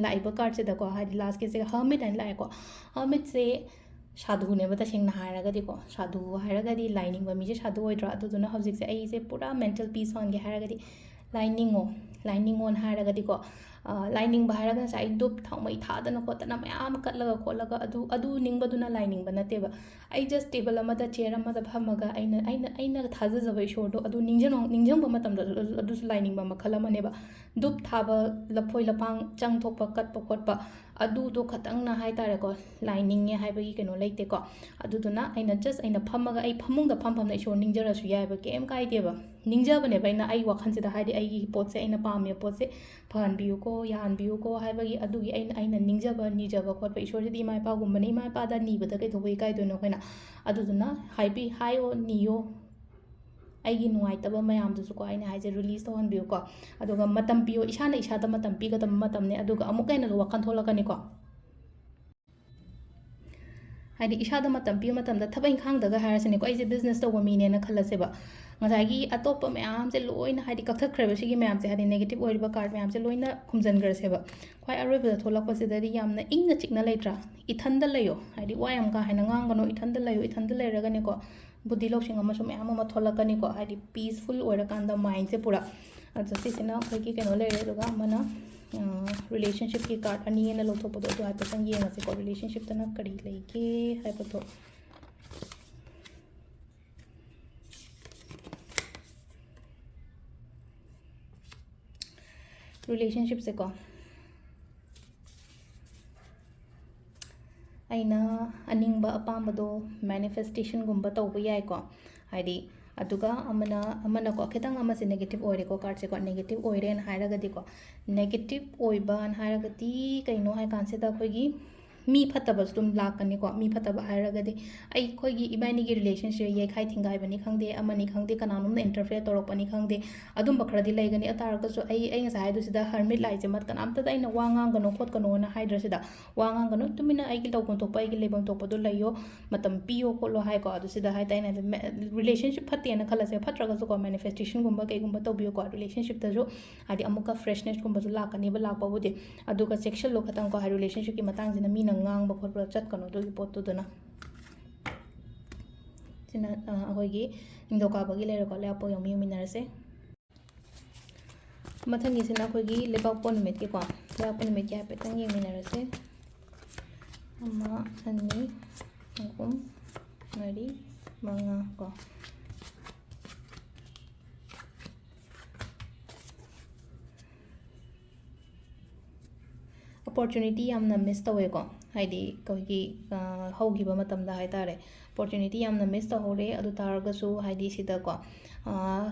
ꯂꯥꯛꯏꯕ ꯀꯥꯔꯠꯁꯤꯗꯀꯣ ꯍꯥꯏꯗꯤ ꯂꯥꯁꯀꯤꯁꯤꯒ ꯍꯔꯃꯤꯠ ꯍꯥꯏꯅ ꯂꯥꯛꯑꯦꯀꯣ ꯍꯔꯃꯤꯠꯁꯦ ꯁꯥꯙꯨꯅꯦꯕ ꯇꯁꯦꯡꯅ ꯍꯥꯏꯔꯒꯗꯤꯀꯣ ꯁꯥꯙꯨ ꯍꯥꯏꯔꯒꯗꯤ ꯂꯥꯏꯅꯤꯡꯕ ꯃꯤꯁꯦ ꯁꯥꯙꯨ ꯑꯣꯏꯗ꯭ꯔꯥ ꯑꯗꯨꯗꯨꯅ ꯍꯧꯖꯤꯛꯁꯦ ꯑꯩꯁꯦ ꯄꯨꯔꯥ ꯃꯦꯟꯇꯦꯜ ꯄꯤꯁ ꯐꯪꯒꯦ ꯍꯥꯏꯔꯒꯗꯤ ꯂꯥꯏꯅꯤꯡꯉꯣꯅ ꯍꯥꯏꯔꯒꯗꯤꯀꯣ ꯂꯥꯏꯅꯤꯡꯕ ꯍꯥꯏꯔꯒ ꯉꯁꯥꯏ ꯙꯨꯞ ꯊꯥꯎꯃꯩ ꯊꯥꯗꯅ ꯈꯣꯠꯇꯅ ꯃꯌꯥꯝ ꯀꯠꯂꯒ ꯈꯣꯠꯂꯒ ꯑꯗꯨ ꯅꯤꯡꯕꯗꯨꯅ ꯂꯥꯏꯅꯤꯡꯕ ꯅꯠꯇꯦꯕ ꯑꯩ ꯖꯁ ꯇꯦꯕꯜ ꯑꯃꯗ ꯆꯤꯌꯔ ꯑꯃꯗ ꯐꯝꯃꯒ ꯑꯩꯅ ꯊꯥꯖꯖꯕ ꯏꯁꯣꯔꯗꯣ ꯑꯗꯨ ꯅꯤꯡꯁꯤꯡꯕ ꯃꯇꯝꯗ ꯑꯗꯨꯁꯨ ꯂꯥꯏꯅꯤꯡꯕ ꯃꯈꯜ ꯑꯃꯅꯦꯕ ꯙꯨꯞ ꯊꯥꯕ ꯂꯐꯣꯏ ꯂꯄꯥꯡ ꯆꯪꯊꯣꯛꯄ ꯀꯠꯄ ꯈꯣꯠꯄ ꯑꯗꯨꯗꯣ ꯈꯇꯪꯅ ꯍꯥꯏꯇꯥꯔꯦꯀꯣ ꯂꯥꯏꯅꯤꯡꯉꯦ ꯍꯥꯏꯕꯒꯤ ꯀꯩꯅꯣ ꯂꯩꯇꯦꯀꯣ ꯑꯗꯨꯗꯨꯅ ꯑꯩꯅ ꯐꯝꯃꯒ ꯑꯩ ꯐꯃꯨꯡꯗ ꯐꯝꯅ ꯏꯁꯣꯔ ꯅꯤꯡꯖꯔꯁꯨ ꯌꯥꯏꯑꯕ ꯀꯩꯝ ꯀꯥꯏꯗꯦꯕ ꯅꯤꯡꯖꯕꯅꯦꯕ ꯑꯩ ꯋꯥꯈꯜꯁꯤꯗ ꯍꯥꯏꯗꯤ ꯑꯩꯒꯤ ꯄꯣꯠꯁꯦ ꯑꯩꯅ ꯄꯥꯝꯃꯤꯕ ꯄꯣꯠꯁꯦ ꯐꯍꯟꯕꯤꯌꯨꯀꯣ ꯌꯥꯍꯟꯕꯤꯌꯨꯀꯣ ꯍꯥꯏꯕꯒꯤ ꯑꯗꯨꯒꯤ ꯑꯩꯅ ꯅꯤꯖꯕ ꯈꯣꯠꯄ ꯏꯁꯣꯔꯁꯤꯗꯤ ꯏꯃꯥ ꯏꯄꯥꯒꯨꯝꯕꯅꯤ ꯏꯃꯥ ꯏꯄꯥꯗ ꯅꯤꯕꯗ ꯀꯩꯗꯧꯕ ꯏꯀꯥꯏꯗꯣꯏꯅꯣ ꯑꯩꯈꯣꯏꯅ ꯑꯗꯨꯗꯨꯅ ꯍꯥꯏꯌꯣ ꯅꯤꯌꯣ ꯑꯩꯒꯤ ꯅꯨꯡꯉꯥꯏꯇꯕ ꯃꯌꯥꯝꯗꯨꯁꯨꯀꯣ ꯑꯩꯅ ꯍꯥꯏꯁꯦ ꯔꯤꯂꯤꯁ ꯇꯧꯍꯟꯕꯤꯌꯨꯀꯣ ꯑꯗꯨꯒ ꯃꯇꯝ ꯄꯤꯌꯣ ꯏꯁꯥꯅ ꯏꯁꯥꯗ ꯃꯇꯝ ꯄꯤꯒꯗꯕ ꯃꯇꯝꯅꯦ ꯑꯗꯨꯒ ꯑꯃꯨꯛꯀ ꯍꯦꯟꯅꯁꯨ ꯋꯥꯈꯜ ꯊꯣꯛꯂꯛꯀꯅꯤꯀꯣ ꯍꯥꯏꯗꯤ ꯏꯁꯥꯗ ꯃꯇꯝ ꯄꯤꯕ ꯃꯇꯝꯗ ꯊꯕꯛ ꯏꯪꯈꯥꯡꯗꯒ ꯍꯥꯏꯔꯁꯤꯅꯦꯀꯣ ꯑꯩꯁꯦ ꯕꯤꯖꯤꯅꯦꯁ ꯇꯧꯕ ꯃꯤꯅꯦꯅ ꯈꯜꯂꯁꯦꯕ ꯉꯁꯥꯏꯒꯤ ꯑꯇꯣꯞꯄ ꯃꯌꯥꯝꯁꯦ ꯂꯣꯏꯅ ꯍꯥꯏꯗꯤ ꯀꯛꯊꯠꯈ꯭ꯔꯦꯕ ꯁꯤꯒꯤ ꯃꯌꯥꯝꯁꯦ ꯍꯥꯏꯗꯤ ꯅꯦꯒꯦꯇꯤቭ ꯑꯣꯏꯔꯤꯕ ꯀꯥꯔꯠ ꯃꯌꯥꯝꯁꯦ ꯂꯣꯏꯅ ꯈꯨꯝꯖꯤꯟꯈ꯭ꯔꯁꯦꯕ ꯈ꯭ꯋꯥꯏ ꯑꯔꯣꯏꯕꯗ ꯊꯣꯛꯂꯛꯄꯁꯤꯗꯗꯤ ꯌꯥꯝꯅ ꯏꯪꯅ ꯆꯤꯛꯅ ꯂꯩꯇ꯭ꯔꯥ ꯏꯊꯟꯗ ꯂꯩꯌꯣ ꯍꯥꯏꯗꯤ ꯋꯥ ꯌꯥꯝ ꯀꯥ ꯍꯦꯟꯅ ꯉꯥꯡꯒꯅꯣ ꯏꯊꯟꯗ ꯂꯩꯌꯣ ꯏꯊꯟꯗ ꯂꯩꯔꯒꯅꯦꯀꯣ ꯕꯨद्धꯤ ꯂꯧꯁꯤꯡ ꯑꯃꯁꯨ ꯃꯌꯥꯝ ꯑꯃ ꯊꯣꯛꯂꯛꯀꯅꯤꯀꯣ ꯍꯥꯏꯗꯤ ꯄꯤꯁꯐꯨꯜ ꯑꯣꯏꯔꯀꯥꯟꯗ ꯃꯥꯏꯟꯁꯦ ꯄꯨꯔꯥ ꯑꯗꯣ ꯁꯤꯁꯤꯅ ꯑꯩꯈꯣꯏꯒꯤ ꯀꯩꯅꯣ ꯂꯩꯔꯦ ꯑꯗꯨꯒ ꯑꯃꯅ ꯔꯤꯂꯦꯁꯟꯁꯤꯞꯀꯤ ꯀꯥꯔꯠ ꯑꯅꯤ ꯍꯦꯟꯅ ꯂꯧꯊꯣꯛꯄꯗꯣ ꯑꯗꯨ ꯍꯥꯏꯐꯦꯠꯇꯪ ꯌꯦꯡꯉꯁꯤꯀꯣ ꯔꯤꯂꯦꯁꯟꯁꯤꯞꯇꯅ ꯀꯔꯤ ꯂꯩꯒꯦ ꯍꯥꯏꯕꯗꯣ ꯔꯤꯂꯦꯁꯟꯁꯤꯞꯁꯦꯀꯣ ꯑꯩꯅ ꯑꯅꯤꯡꯕ ꯑꯄꯥꯝꯕꯗꯣ ꯃꯦꯅꯤꯐꯦꯁꯇꯦꯁꯟꯒꯨꯝꯕ ꯇꯧꯕ ꯌꯥꯏꯀꯣ ꯍꯥꯏꯗꯤ ꯑꯗꯨꯒ ꯑꯃꯅꯀꯣ ꯈꯤꯇꯪ ꯑꯃꯁꯦ ꯅꯦꯒꯦꯇꯤቭ ꯑꯣꯏꯔꯦꯀꯣ ꯀꯥꯔꯠꯁꯦꯀꯣ ꯅꯦꯒꯦꯇꯤቭ ꯑꯣꯏꯔꯦꯅ ꯍꯥꯏꯔꯒꯗꯤꯀꯣ ꯅꯦꯒꯦꯇꯤቭ ꯑꯣꯏꯕꯅ ꯍꯥꯏꯔꯒꯗꯤ ꯀꯩꯅꯣ ꯍꯥꯏ ꯀꯥꯟꯁꯤꯗ ꯑꯩꯈꯣꯏꯒꯤ ꯃꯤ ꯐꯠꯇꯕꯁꯨ ꯑꯗꯨꯝ ꯂꯥꯛꯀꯅꯤꯀꯣ ꯃꯤ ꯐꯠꯇꯕ ꯍꯥꯏꯔꯒꯗꯤ ꯑꯩꯈꯣꯏꯒꯤ ꯏꯕꯥꯅꯤꯒꯤ ꯔꯤꯂꯦꯁꯟꯁꯤꯞ ꯌꯩꯈꯥꯏ ꯊꯤꯡꯒꯥꯏꯕꯅꯤ ꯈꯪꯗꯦ ꯑꯃꯅꯤ ꯈꯪꯗꯦ ꯀꯅꯥꯅꯣꯝꯅ ꯏꯟꯇꯔꯐꯤꯌꯔ ꯇꯧꯔꯛꯄꯅꯤ ꯈꯪꯗꯦ ꯑꯗꯨꯝꯕ ꯈꯔꯗꯤ ꯂꯩꯒꯅꯤ ꯑꯇꯥꯔꯒꯁꯨ ꯑꯩ ꯉꯁꯥꯏ ꯍꯥꯏꯗꯨꯁꯤꯗ ꯍꯔꯃꯤꯠ ꯂꯥꯏꯁꯦ ꯀꯅꯥꯝꯇꯗ ꯑꯩꯅ ꯋꯥ ꯉꯥꯡꯒꯅꯣ ꯈꯣꯠꯀꯅꯣꯅ ꯍꯥꯏꯗ꯭ꯔꯁꯤꯗ ꯋꯥ ꯉꯥꯡꯒꯅꯣ ꯇꯨꯃꯤꯟꯅ ꯑꯩꯒꯤ ꯇꯧꯐꯝ ꯊꯣꯛꯄ ꯑꯩꯒꯤ ꯂꯩꯐꯝ ꯊꯣꯛꯄꯗꯣ ꯂꯩꯌꯣ ꯃꯇꯝ ꯄꯤꯌꯣ ꯈꯣꯠꯂꯣ ꯍꯥꯏꯀꯣ ꯑꯗꯨ ꯁꯤꯗ ꯍꯥꯏꯇꯥꯔꯦ ꯑꯩꯅ ꯔꯤꯂꯦꯁꯟꯁꯤꯞ ꯐꯠꯇꯦꯅ ꯈꯜꯂꯁꯦ ꯐꯠꯇ꯭ꯔꯒꯁꯨꯀꯣ ꯃꯦꯅꯤꯐꯦꯁꯇꯦꯁꯟꯒꯨꯝꯕ ꯀꯩꯒꯨꯝꯕ ꯇꯧꯕꯤꯌꯨꯀꯣ ꯔꯤꯂꯦꯁꯟꯁꯤꯞꯇꯁꯨ ꯍꯥꯏꯗꯤ ꯑꯃꯨꯛꯀ ꯐ꯭ꯔꯦꯁꯅꯦꯁꯀꯨꯝꯕꯁꯨ ꯂꯥꯛꯀꯅꯤꯕ ꯂꯥꯛꯄꯕꯨꯗꯤ ꯑꯗꯨꯒ ꯆꯦꯛꯁꯤꯜꯂꯣ ꯈꯇꯪꯀꯣ ꯍꯥꯏ ꯔꯤꯂꯦꯁꯟꯁꯤꯞꯀꯤ ꯃꯇꯥꯡꯁꯤꯅ ꯃꯤꯅ ꯉꯥꯡꯕ ꯈꯣꯠꯄ ꯆꯠꯀꯅꯣ ꯑꯗꯨꯒꯤ ꯄꯣꯠꯇꯨꯗꯅ ꯁꯤꯅ ꯑꯩꯈꯣꯏꯒꯤ ꯅꯤꯡꯊꯧꯀꯥꯕꯒꯤ ꯂꯩꯔꯦꯀꯣ ꯂꯩꯕꯥꯛꯄꯣꯛ ꯌꯧꯃꯤ ꯌꯦꯡꯃꯤꯟꯅꯔꯁꯦ ꯃꯊꯪꯒꯤꯁꯤꯅ ꯑꯩꯈꯣꯏꯒꯤ ꯂꯩꯕꯥꯛꯄꯣꯛ ꯅꯨꯃꯤꯠꯀꯤꯀꯣ ꯂꯩꯕꯥꯛꯄꯣꯛ ꯅꯨꯃꯤꯠꯀꯤ ꯍꯥꯏꯐꯦꯠꯇꯪ ꯌꯦꯡꯃꯤꯟꯅꯔꯁꯦ 1 2 3 4 5 ꯀꯣ ꯑꯣꯄꯣꯔꯆꯨꯅꯤꯇꯤ ꯌꯥꯝꯅ ꯃꯤꯁ ꯇꯧꯋꯦꯀꯣ ꯍꯥꯏꯗꯤ ꯑꯩꯈꯣꯏꯒꯤ ꯍꯧꯈꯤꯕ ꯃꯇꯝꯗ ꯍꯥꯏꯇꯥꯔꯦ ꯑꯣꯄꯣꯔꯆꯨꯅꯤꯇꯤ ꯌꯥꯝꯅ ꯃꯤꯁ ꯇꯧꯍꯧꯔꯦ ꯑꯗꯨ ꯇꯥꯔꯒꯁꯨ ꯍꯥꯏꯗꯤ ꯁꯤꯗꯀꯣ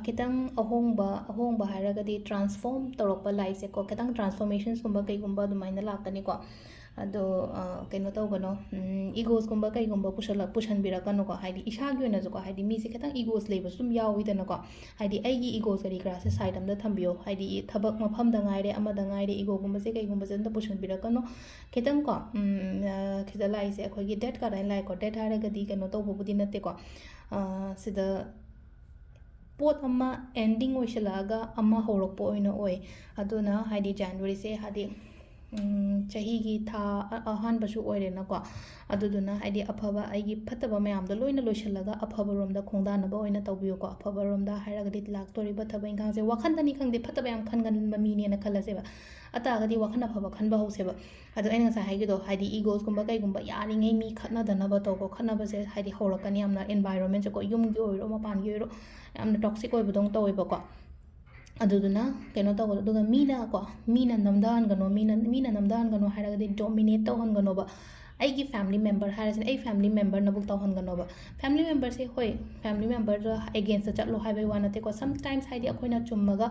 ꯈꯤꯇꯪ ꯑꯍꯣꯡꯕ ꯍꯥꯏꯔꯒꯗꯤ ꯇ꯭ꯔꯥꯟꯁꯐꯣꯔꯝ ꯇꯧꯔꯛꯄ ꯂꯥꯏꯐꯁꯦꯀꯣ ꯈꯤꯇꯪ ꯇ꯭ꯔꯥꯟꯁꯐꯣꯔꯃꯦꯁꯟꯁꯀꯨꯝꯕ ꯀꯩꯒꯨꯝꯕ ꯑꯗꯨꯃꯥꯏꯅ ꯂꯥꯛꯀꯅꯤꯀꯣ ꯑꯗꯣ ꯀꯩꯅꯣ ꯇꯧꯒꯅꯣ ꯏꯒꯣꯁꯀꯨꯝꯕ ꯀꯩꯒꯨꯝꯕ ꯄꯨꯁꯟꯕꯤꯔꯛꯀꯅꯨꯀꯣ ꯍꯥꯏꯗꯤ ꯏꯁꯥꯒꯤ ꯑꯣꯏꯅꯁꯨꯀꯣ ꯍꯥꯏꯗꯤ ꯃꯤꯁꯦ ꯈꯤꯇꯪ ꯏꯒꯣꯁ ꯂꯩꯕꯁꯨ ꯑꯗꯨꯝ ꯌꯥꯎꯋꯤꯗꯅꯀꯣ ꯍꯥꯏꯗꯤ ꯑꯩꯒꯤ ꯏꯒꯣꯁ ꯀꯔꯤ ꯀꯔꯥꯁꯦ ꯁꯥꯏꯠ ꯑꯝꯗ ꯊꯝꯕꯤꯌꯣ ꯍꯥꯏꯗꯤ ꯊꯕꯛ ꯃꯐꯝꯗ ꯉꯥꯏꯔꯦ ꯑꯃꯗ ꯉꯥꯏꯔꯦ ꯏꯒꯣꯒꯨꯝꯕꯁꯦ ꯀꯩꯒꯨꯝꯕꯁꯦ ꯑꯝꯇ ꯄꯨꯁꯟꯕꯤꯔꯛꯀꯅꯣ ꯈꯤꯇꯪꯀꯣ ꯁꯤꯗ ꯂꯥꯛꯏꯁꯦ ꯑꯩꯈꯣꯏꯒꯤ ꯗꯦꯠ ꯀꯥꯔꯗ ꯍꯥꯏꯅ ꯂꯥꯛꯑꯦꯀꯣ ꯗꯦꯠ ꯍꯥꯏꯔꯒꯗꯤ ꯀꯩꯅꯣ ꯇꯧꯕꯕꯨꯗꯤ ꯅꯠꯇꯦꯀோ ꯁꯤꯗ ꯄꯣꯠ ꯑꯃ ꯑꯦꯟꯗꯤꯡ ꯑꯣꯏꯁꯜꯂꯛꯑꯒ ꯑꯃ ꯍꯧꯔꯛꯄ ꯑꯣꯏꯅ ꯑꯣꯏ ꯑꯗꯨꯅ ꯍꯥꯏꯗꯤ ꯖꯅꯋꯥꯔꯤꯁꯦ ꯍꯥꯏꯗꯤ ꯆꯍꯤꯒꯤ ꯊꯥ ꯑꯍꯥꯟꯕꯁꯨ ꯑꯣꯏꯔꯦꯅꯀꯣ ꯑꯗꯨꯗꯨꯅ ꯍꯥꯏꯗꯤ ꯑꯐꯕ ꯑꯩꯒꯤ ꯐꯠꯇꯕ ꯃꯌꯥꯝꯗꯣ ꯂꯣꯏꯅ ꯂꯣꯏꯁꯤꯜꯂꯒ ꯑꯐꯕꯔꯣꯝꯗ ꯈꯣꯡꯗꯥꯅꯕ ꯑꯣꯏꯅ ꯇꯧꯕꯤꯌꯨꯀꯣ ꯑꯐꯕꯔꯣꯝꯗ ꯍꯥꯏꯔꯒꯗꯤ ꯂꯥꯛꯇꯣꯔꯤꯕ ꯊꯕꯛ ꯏꯪꯈꯥꯡꯁꯦ ꯋꯥꯈꯟꯗꯅꯤ ꯈꯪꯗꯦ ꯐꯠꯇꯕ ꯌꯥꯝ ꯈꯟꯒꯟꯕ ꯃꯤꯅꯦꯅ ꯈꯜꯂꯁꯦꯕ ꯑꯇꯥꯔꯒꯗꯤ ꯋꯥꯈꯜ ꯑꯐꯕ ꯈꯟꯕ ꯍꯧꯁꯦꯕ ꯑꯗꯣ ꯑꯩꯅ ꯉꯁꯥꯏ ꯍꯥꯏꯒꯤꯗꯣ ꯍꯥꯏꯗꯤ ꯏꯒꯣꯁꯀꯨꯝꯕ ꯀꯩꯒꯨꯝꯕ ꯌꯥꯔꯤꯉꯩ ꯃꯤ ꯈꯠꯅꯗꯅꯕ ꯇꯧꯀꯣ ꯈꯠꯅꯕꯁꯦ ꯍꯥꯏꯗꯤ ꯍꯧꯔꯛꯀꯅꯤ ꯌꯥꯝꯅ ꯑꯦꯟꯚꯥꯏꯔꯣꯟꯃꯦꯟꯁꯦꯀꯣ ꯌꯨꯝꯒꯤ ꯑꯣꯏꯔꯣ ꯃꯄꯥꯟꯒꯤ ꯑꯣꯏꯔꯣ ꯌꯥꯝꯅ ꯇꯣꯛꯁꯤꯛ ꯑꯣꯏꯕꯗꯧ ꯇꯧꯋꯦꯕꯀꯣ ꯑꯗꯨꯗꯨꯅ ꯀꯩꯅꯣ ꯇꯧꯕꯗꯣ ꯑꯗꯨꯒꯃꯤꯅ ꯅꯝꯊꯍꯟꯒꯅꯣ ꯃꯤꯅ ꯅꯝꯊꯍꯟꯒꯅꯣ ꯍꯥꯏꯔꯒꯗꯤ ꯗꯣꯃꯤꯅꯦꯠ ꯇꯧꯍꯟꯒꯅꯣꯕ ꯑꯩꯒꯤ ꯐꯦꯃꯤꯂꯤ ꯃꯦꯝꯕꯔ ꯍꯥꯏꯔꯤꯁꯤꯅ ꯑꯩ ꯐꯦꯃꯤꯂꯤ ꯃꯦꯝꯕꯔꯅꯕꯨ ꯇꯧꯍꯟꯒꯅꯣꯕ ꯐꯦꯃꯤꯂꯤ ꯃꯦꯝꯕꯔꯁꯦ ꯍꯣꯏ ꯐꯦꯃꯤꯂꯤ ꯃꯦꯝꯕꯔꯗ ꯑꯦꯒꯦꯟꯁꯇ ꯆꯠꯂꯣ ꯍꯥꯏꯕꯩ ꯋꯥ ꯅꯠꯇꯦꯀꯣ ꯁꯝꯇꯥꯏꯝꯁ ꯍꯥꯏꯗꯤ ꯑꯩꯈꯣꯏꯅ ꯆꯨꯝꯃꯒ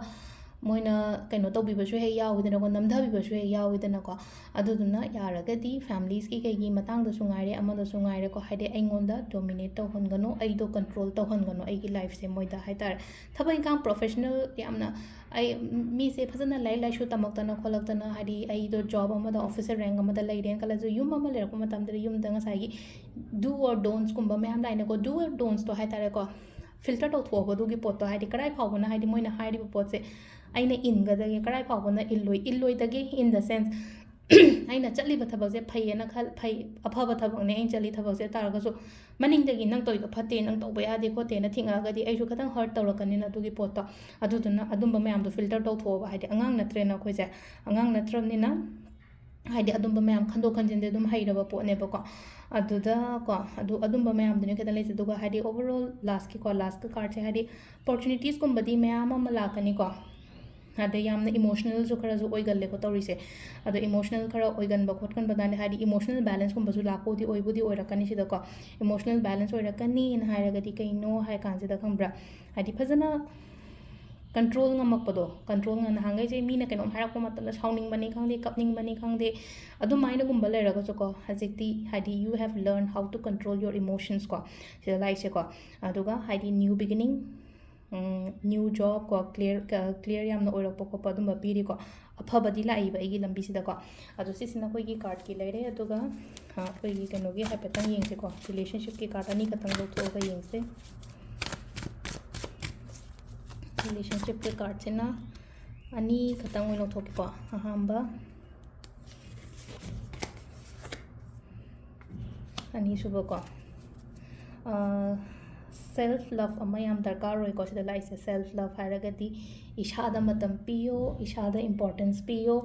ꯃꯣꯏꯅ ꯀꯩꯅꯣ ꯇꯧꯕꯤꯕꯁꯨ ꯍꯦꯛ ꯌꯥꯎꯋꯤꯗꯅꯀꯣ ꯅꯝꯊꯕꯤꯕꯁꯨ ꯍꯦꯛ ꯌꯥꯎꯋꯤꯗꯅꯀꯣ ꯑꯗꯨꯗꯨꯅ ꯌꯥꯔꯒꯗꯤ ꯐꯦꯃꯤꯂꯤꯁꯀꯤ ꯀꯩꯒꯤ ꯃꯇꯥꯡꯗꯁꯨ ꯉꯥꯏꯔꯦ ꯑꯃꯗꯁꯨ ꯉꯥꯏꯔꯦꯀꯣ ꯍꯥꯏꯗꯤ ꯑꯩꯉꯣꯟꯗ ꯗꯣꯃꯤꯅꯦꯠ ꯇꯧꯍꯟꯒꯅꯣ ꯑꯩꯗꯣ ꯀꯟꯇ꯭ꯔꯣꯜ ꯇꯧꯍꯟꯒꯅꯣ ꯑꯩꯒꯤ ꯂꯥꯏꯐꯁꯦ ꯃꯣꯏꯗ ꯍꯥꯏꯇꯥꯔꯦ ꯊꯕꯛ ꯏꯪꯈꯥꯡ ꯄ꯭ꯔꯣꯐꯦꯁꯅꯦꯜ ꯌꯥꯝꯅ ꯃꯤꯁꯦ ꯐꯖꯅ ꯂꯥꯏꯔꯤꯛ ꯂꯥꯏꯁꯨ ꯇꯝꯃꯛꯇꯅ ꯈꯣꯠꯂꯛꯇꯅ ꯍꯥꯏꯗꯤ ꯑꯩꯗꯣ ꯖꯣꯕ ꯑꯃꯗ ꯑꯣꯐꯤꯁꯔ ꯔꯦꯡꯛ ꯑꯃꯗ ꯂꯩꯔꯦꯅ ꯈꯜꯂꯁꯨ ꯌꯨꯝ ꯑꯃ ꯂꯩꯔꯛꯄ ꯃꯇꯝꯗ ꯌꯨꯝꯗ ꯉꯁꯥꯏꯒꯤ ꯗꯨ ꯑꯣꯔ ꯗꯣꯟꯁꯀꯨꯝꯕ ꯃꯌꯥꯝ ꯂꯥꯛꯏꯅꯀꯣ ꯗꯨ ꯑꯣꯔ ꯗꯣꯟꯁꯇꯣ ꯍꯥꯏꯇꯥꯔꯦꯀꯣ ꯐꯤꯜꯇꯔ ꯇꯧꯊꯣꯛꯑꯕ ꯑꯗꯨꯒꯤ ꯄꯣꯠꯇꯣ ꯍꯥꯏꯗꯤ ꯀꯗꯥꯏ ꯐꯥꯎꯕꯅ ꯍꯥꯏꯗꯤ ꯃꯣꯏꯅ ꯍꯥꯏꯔꯤꯕ ꯄꯣꯠꯁꯦ ꯑꯩꯅ ꯏꯟꯒꯗꯒꯦ ꯀꯗꯥꯏ ꯐꯥꯎꯕꯅ ꯏꯜꯂꯣꯏꯗꯒꯦ ꯏꯟ ꯗ ꯁꯦꯟꯁ ꯑꯩꯅ ꯆꯠꯂꯤꯕ ꯊꯕꯛꯁꯦ ꯐꯩꯌꯦꯅ ꯐꯩ ꯑꯐꯕ ꯊꯕꯛꯅꯦ ꯑꯩꯅ ꯆꯠꯂꯤ ꯊꯕꯛꯁꯦ ꯇꯥꯔꯒꯁꯨ ꯃꯅꯤꯡꯗꯒꯤ ꯅꯪ ꯇꯧꯔꯤꯗꯣ ꯐꯠꯇꯦ ꯅꯪ ꯇꯧꯕ ꯌꯥꯗꯦ ꯈꯣꯠꯇꯦꯅ ꯊꯤꯡꯉꯛꯑꯒꯗꯤ ꯑꯩꯁꯨ ꯈꯤꯇꯪ ꯍꯔꯠ ꯇꯧꯔꯛꯀꯅꯤꯅ ꯑꯗꯨꯒꯤ ꯄꯣꯠꯇꯣ ꯑꯗꯨꯗꯨꯅ ꯑꯗꯨꯝꯕ ꯃꯌꯥꯝꯗꯣ ꯐꯤꯜꯇꯔ ꯇꯧꯊꯣꯛꯑꯕ ꯍꯥꯏꯗꯤ ꯑꯉꯥꯡ ꯅꯠꯇ꯭ꯔꯦꯅ ꯑꯩꯈꯣꯏꯁꯦ ꯑꯉꯥꯡ ꯅꯠꯇ꯭ꯔꯕꯅꯤನ ꯍꯥꯏꯗꯤ ꯑꯗꯨꯝꯕ ꯃꯌꯥꯝ ꯈꯟꯗꯣꯛ ꯈꯟꯖꯤꯟꯗꯤ ꯑꯗꯨꯝ ꯍꯩꯔꯕ ꯄꯣꯠꯅꯦꯕꯀꯣ ꯑꯗꯨꯗ ꯀꯣ ꯑꯗꯨꯝꯕ ꯃꯌꯥꯝꯗꯨꯅꯦ ꯈꯤꯇꯪ ꯂꯩꯁꯦ ꯑꯗꯨꯒ ꯍꯥꯏꯗꯤ ꯑꯣꯚꯔꯑꯣꯜ ꯂꯥꯁꯀꯤ ꯀꯥꯔꯠꯁꯦ ꯍꯥꯏꯗꯤ ꯑꯣꯄꯣꯔꯆꯨꯅꯤꯇꯤꯁꯀꯨꯝꯕꯗꯤ ꯃꯌꯥꯝ ꯑꯃ ꯂꯥꯛꯀꯅꯤꯀꯣ ꯑꯗꯩ ꯌꯥꯝꯅ ꯏꯃꯣꯁꯅꯦꯜꯁꯨ ꯈꯔꯁꯨ ꯑꯣꯏꯒꯜꯂꯦꯀꯣ ꯇꯧꯔꯤꯁꯦ ꯑꯗꯣ ꯏꯃꯣꯁꯅꯦꯜ ꯈꯔ ꯑꯣꯏꯒꯟꯕ ꯈꯣꯠꯀꯟꯕꯗ ꯍꯥꯏꯗꯤ ꯏꯃꯣꯁꯅꯦꯜ ꯕꯦꯂꯦꯟꯁꯀꯨꯝꯕꯁꯨ ꯂꯥꯛꯄꯕꯨꯗꯤ ꯑꯣꯏꯔꯛꯀꯅꯤ ꯁꯤꯗꯀꯣ ꯏꯃꯣꯁꯅꯦꯜ ꯕꯦꯂꯦꯟꯁ ꯑꯣꯏꯔꯛꯀꯅꯤꯅ ꯍꯥꯏꯔꯒꯗꯤ ꯀꯩꯅꯣ ꯍꯥꯏ ꯀꯥꯟꯁꯤꯗ ꯈꯪꯕ꯭ꯔꯥ ꯍꯥꯏꯗꯤ ꯐꯖꯅ ꯀꯟꯇ꯭ꯔꯣꯜ ꯉꯝꯃꯛꯄꯗꯣ ꯀꯟꯇ꯭ꯔꯣꯜ ꯅꯍꯥꯟꯈꯩꯁꯦ ꯃꯤꯅ ꯀꯩꯅꯣꯝ ꯍꯥꯏꯔꯛꯄ ꯃꯇꯝꯗ ꯁꯥꯎꯅꯤꯡꯕꯅꯤ ꯈꯪꯗꯦ ꯀꯞꯅꯤꯡꯕꯅꯤ ꯈꯪꯗꯦ ꯑꯗꯨꯃꯥꯏꯅꯒꯨꯝꯕ ꯂꯩꯔꯒꯁꯨꯀꯣ ꯍꯧꯖꯤꯛꯇꯤ ꯍꯥꯏꯗꯤ you help learn how to control your emotions ꯀꯣ ꯁꯤꯗ ꯂꯥꯛꯏꯁꯦꯀꯣ ꯑꯗꯨꯒ ꯍꯥꯏꯗꯤ ꯅ꯭ꯌꯨ ꯕꯤꯒꯤꯅꯤꯡ ꯅ꯭ꯌꯨ ꯖꯣꯕ ꯀꯣ ꯀ꯭ꯂꯤꯌꯔ ꯌꯥꯝꯅ ꯑꯣꯏꯔꯛꯄ ꯈꯣꯠꯄ ꯑꯗꯨꯝꯕ ꯄꯤꯔꯤꯀꯣ ꯑꯐꯕꯗꯤ ꯂꯥꯛꯏꯕ ꯑꯩꯒꯤ ꯂꯝꯕꯤꯁꯤꯗꯀꯣ ꯑꯗꯣ ꯁꯤꯁꯤꯅ ꯑꯩꯈꯣꯏꯒꯤ ꯀꯥꯔꯠꯀꯤ ꯂꯩꯔꯦ ꯑꯗꯨꯒ ꯑꯩꯈꯣꯏꯒꯤ ꯀꯩꯅꯣꯒꯤ ꯍꯥꯏꯐꯦꯠꯇꯪ ꯌꯦꯡꯁꯤꯀꯣ ꯔꯤꯂꯦꯁꯟꯁꯤꯞꯀꯤ ꯀꯥꯔꯠ ꯑꯅꯤꯈꯛꯇꯪ ꯂꯧꯊꯣꯛꯑꯒ ꯌꯦꯡꯁꯦ ꯔꯤꯂꯦꯁꯟꯁꯤꯞꯀꯤ ꯀꯥꯔꯠꯁꯤꯅ ꯑꯅꯤ ꯈꯛꯇꯪ ꯑꯣꯏꯅ ꯂꯧꯊꯣꯛꯀꯦꯀꯣ ꯑꯍꯥꯟꯕ ꯑꯅꯤꯁꯨꯕꯀꯣ ꯁꯦꯜꯐ ꯂꯚ ꯑꯃ ꯌꯥꯝ ꯗꯔꯀꯥꯔ ꯑꯣꯏꯀꯣ ꯁꯤꯗ ꯂꯥꯛꯏꯁꯦ ꯁꯦꯜꯐ ꯂꯚ ꯍꯥꯏꯔꯒꯗꯤ ꯏꯁꯥꯗ ꯃꯇꯝ ꯄꯤꯌꯣ ꯏꯁꯥꯗ ꯏꯝꯄꯣꯔꯇꯦꯟꯁ ꯄꯤꯌꯣ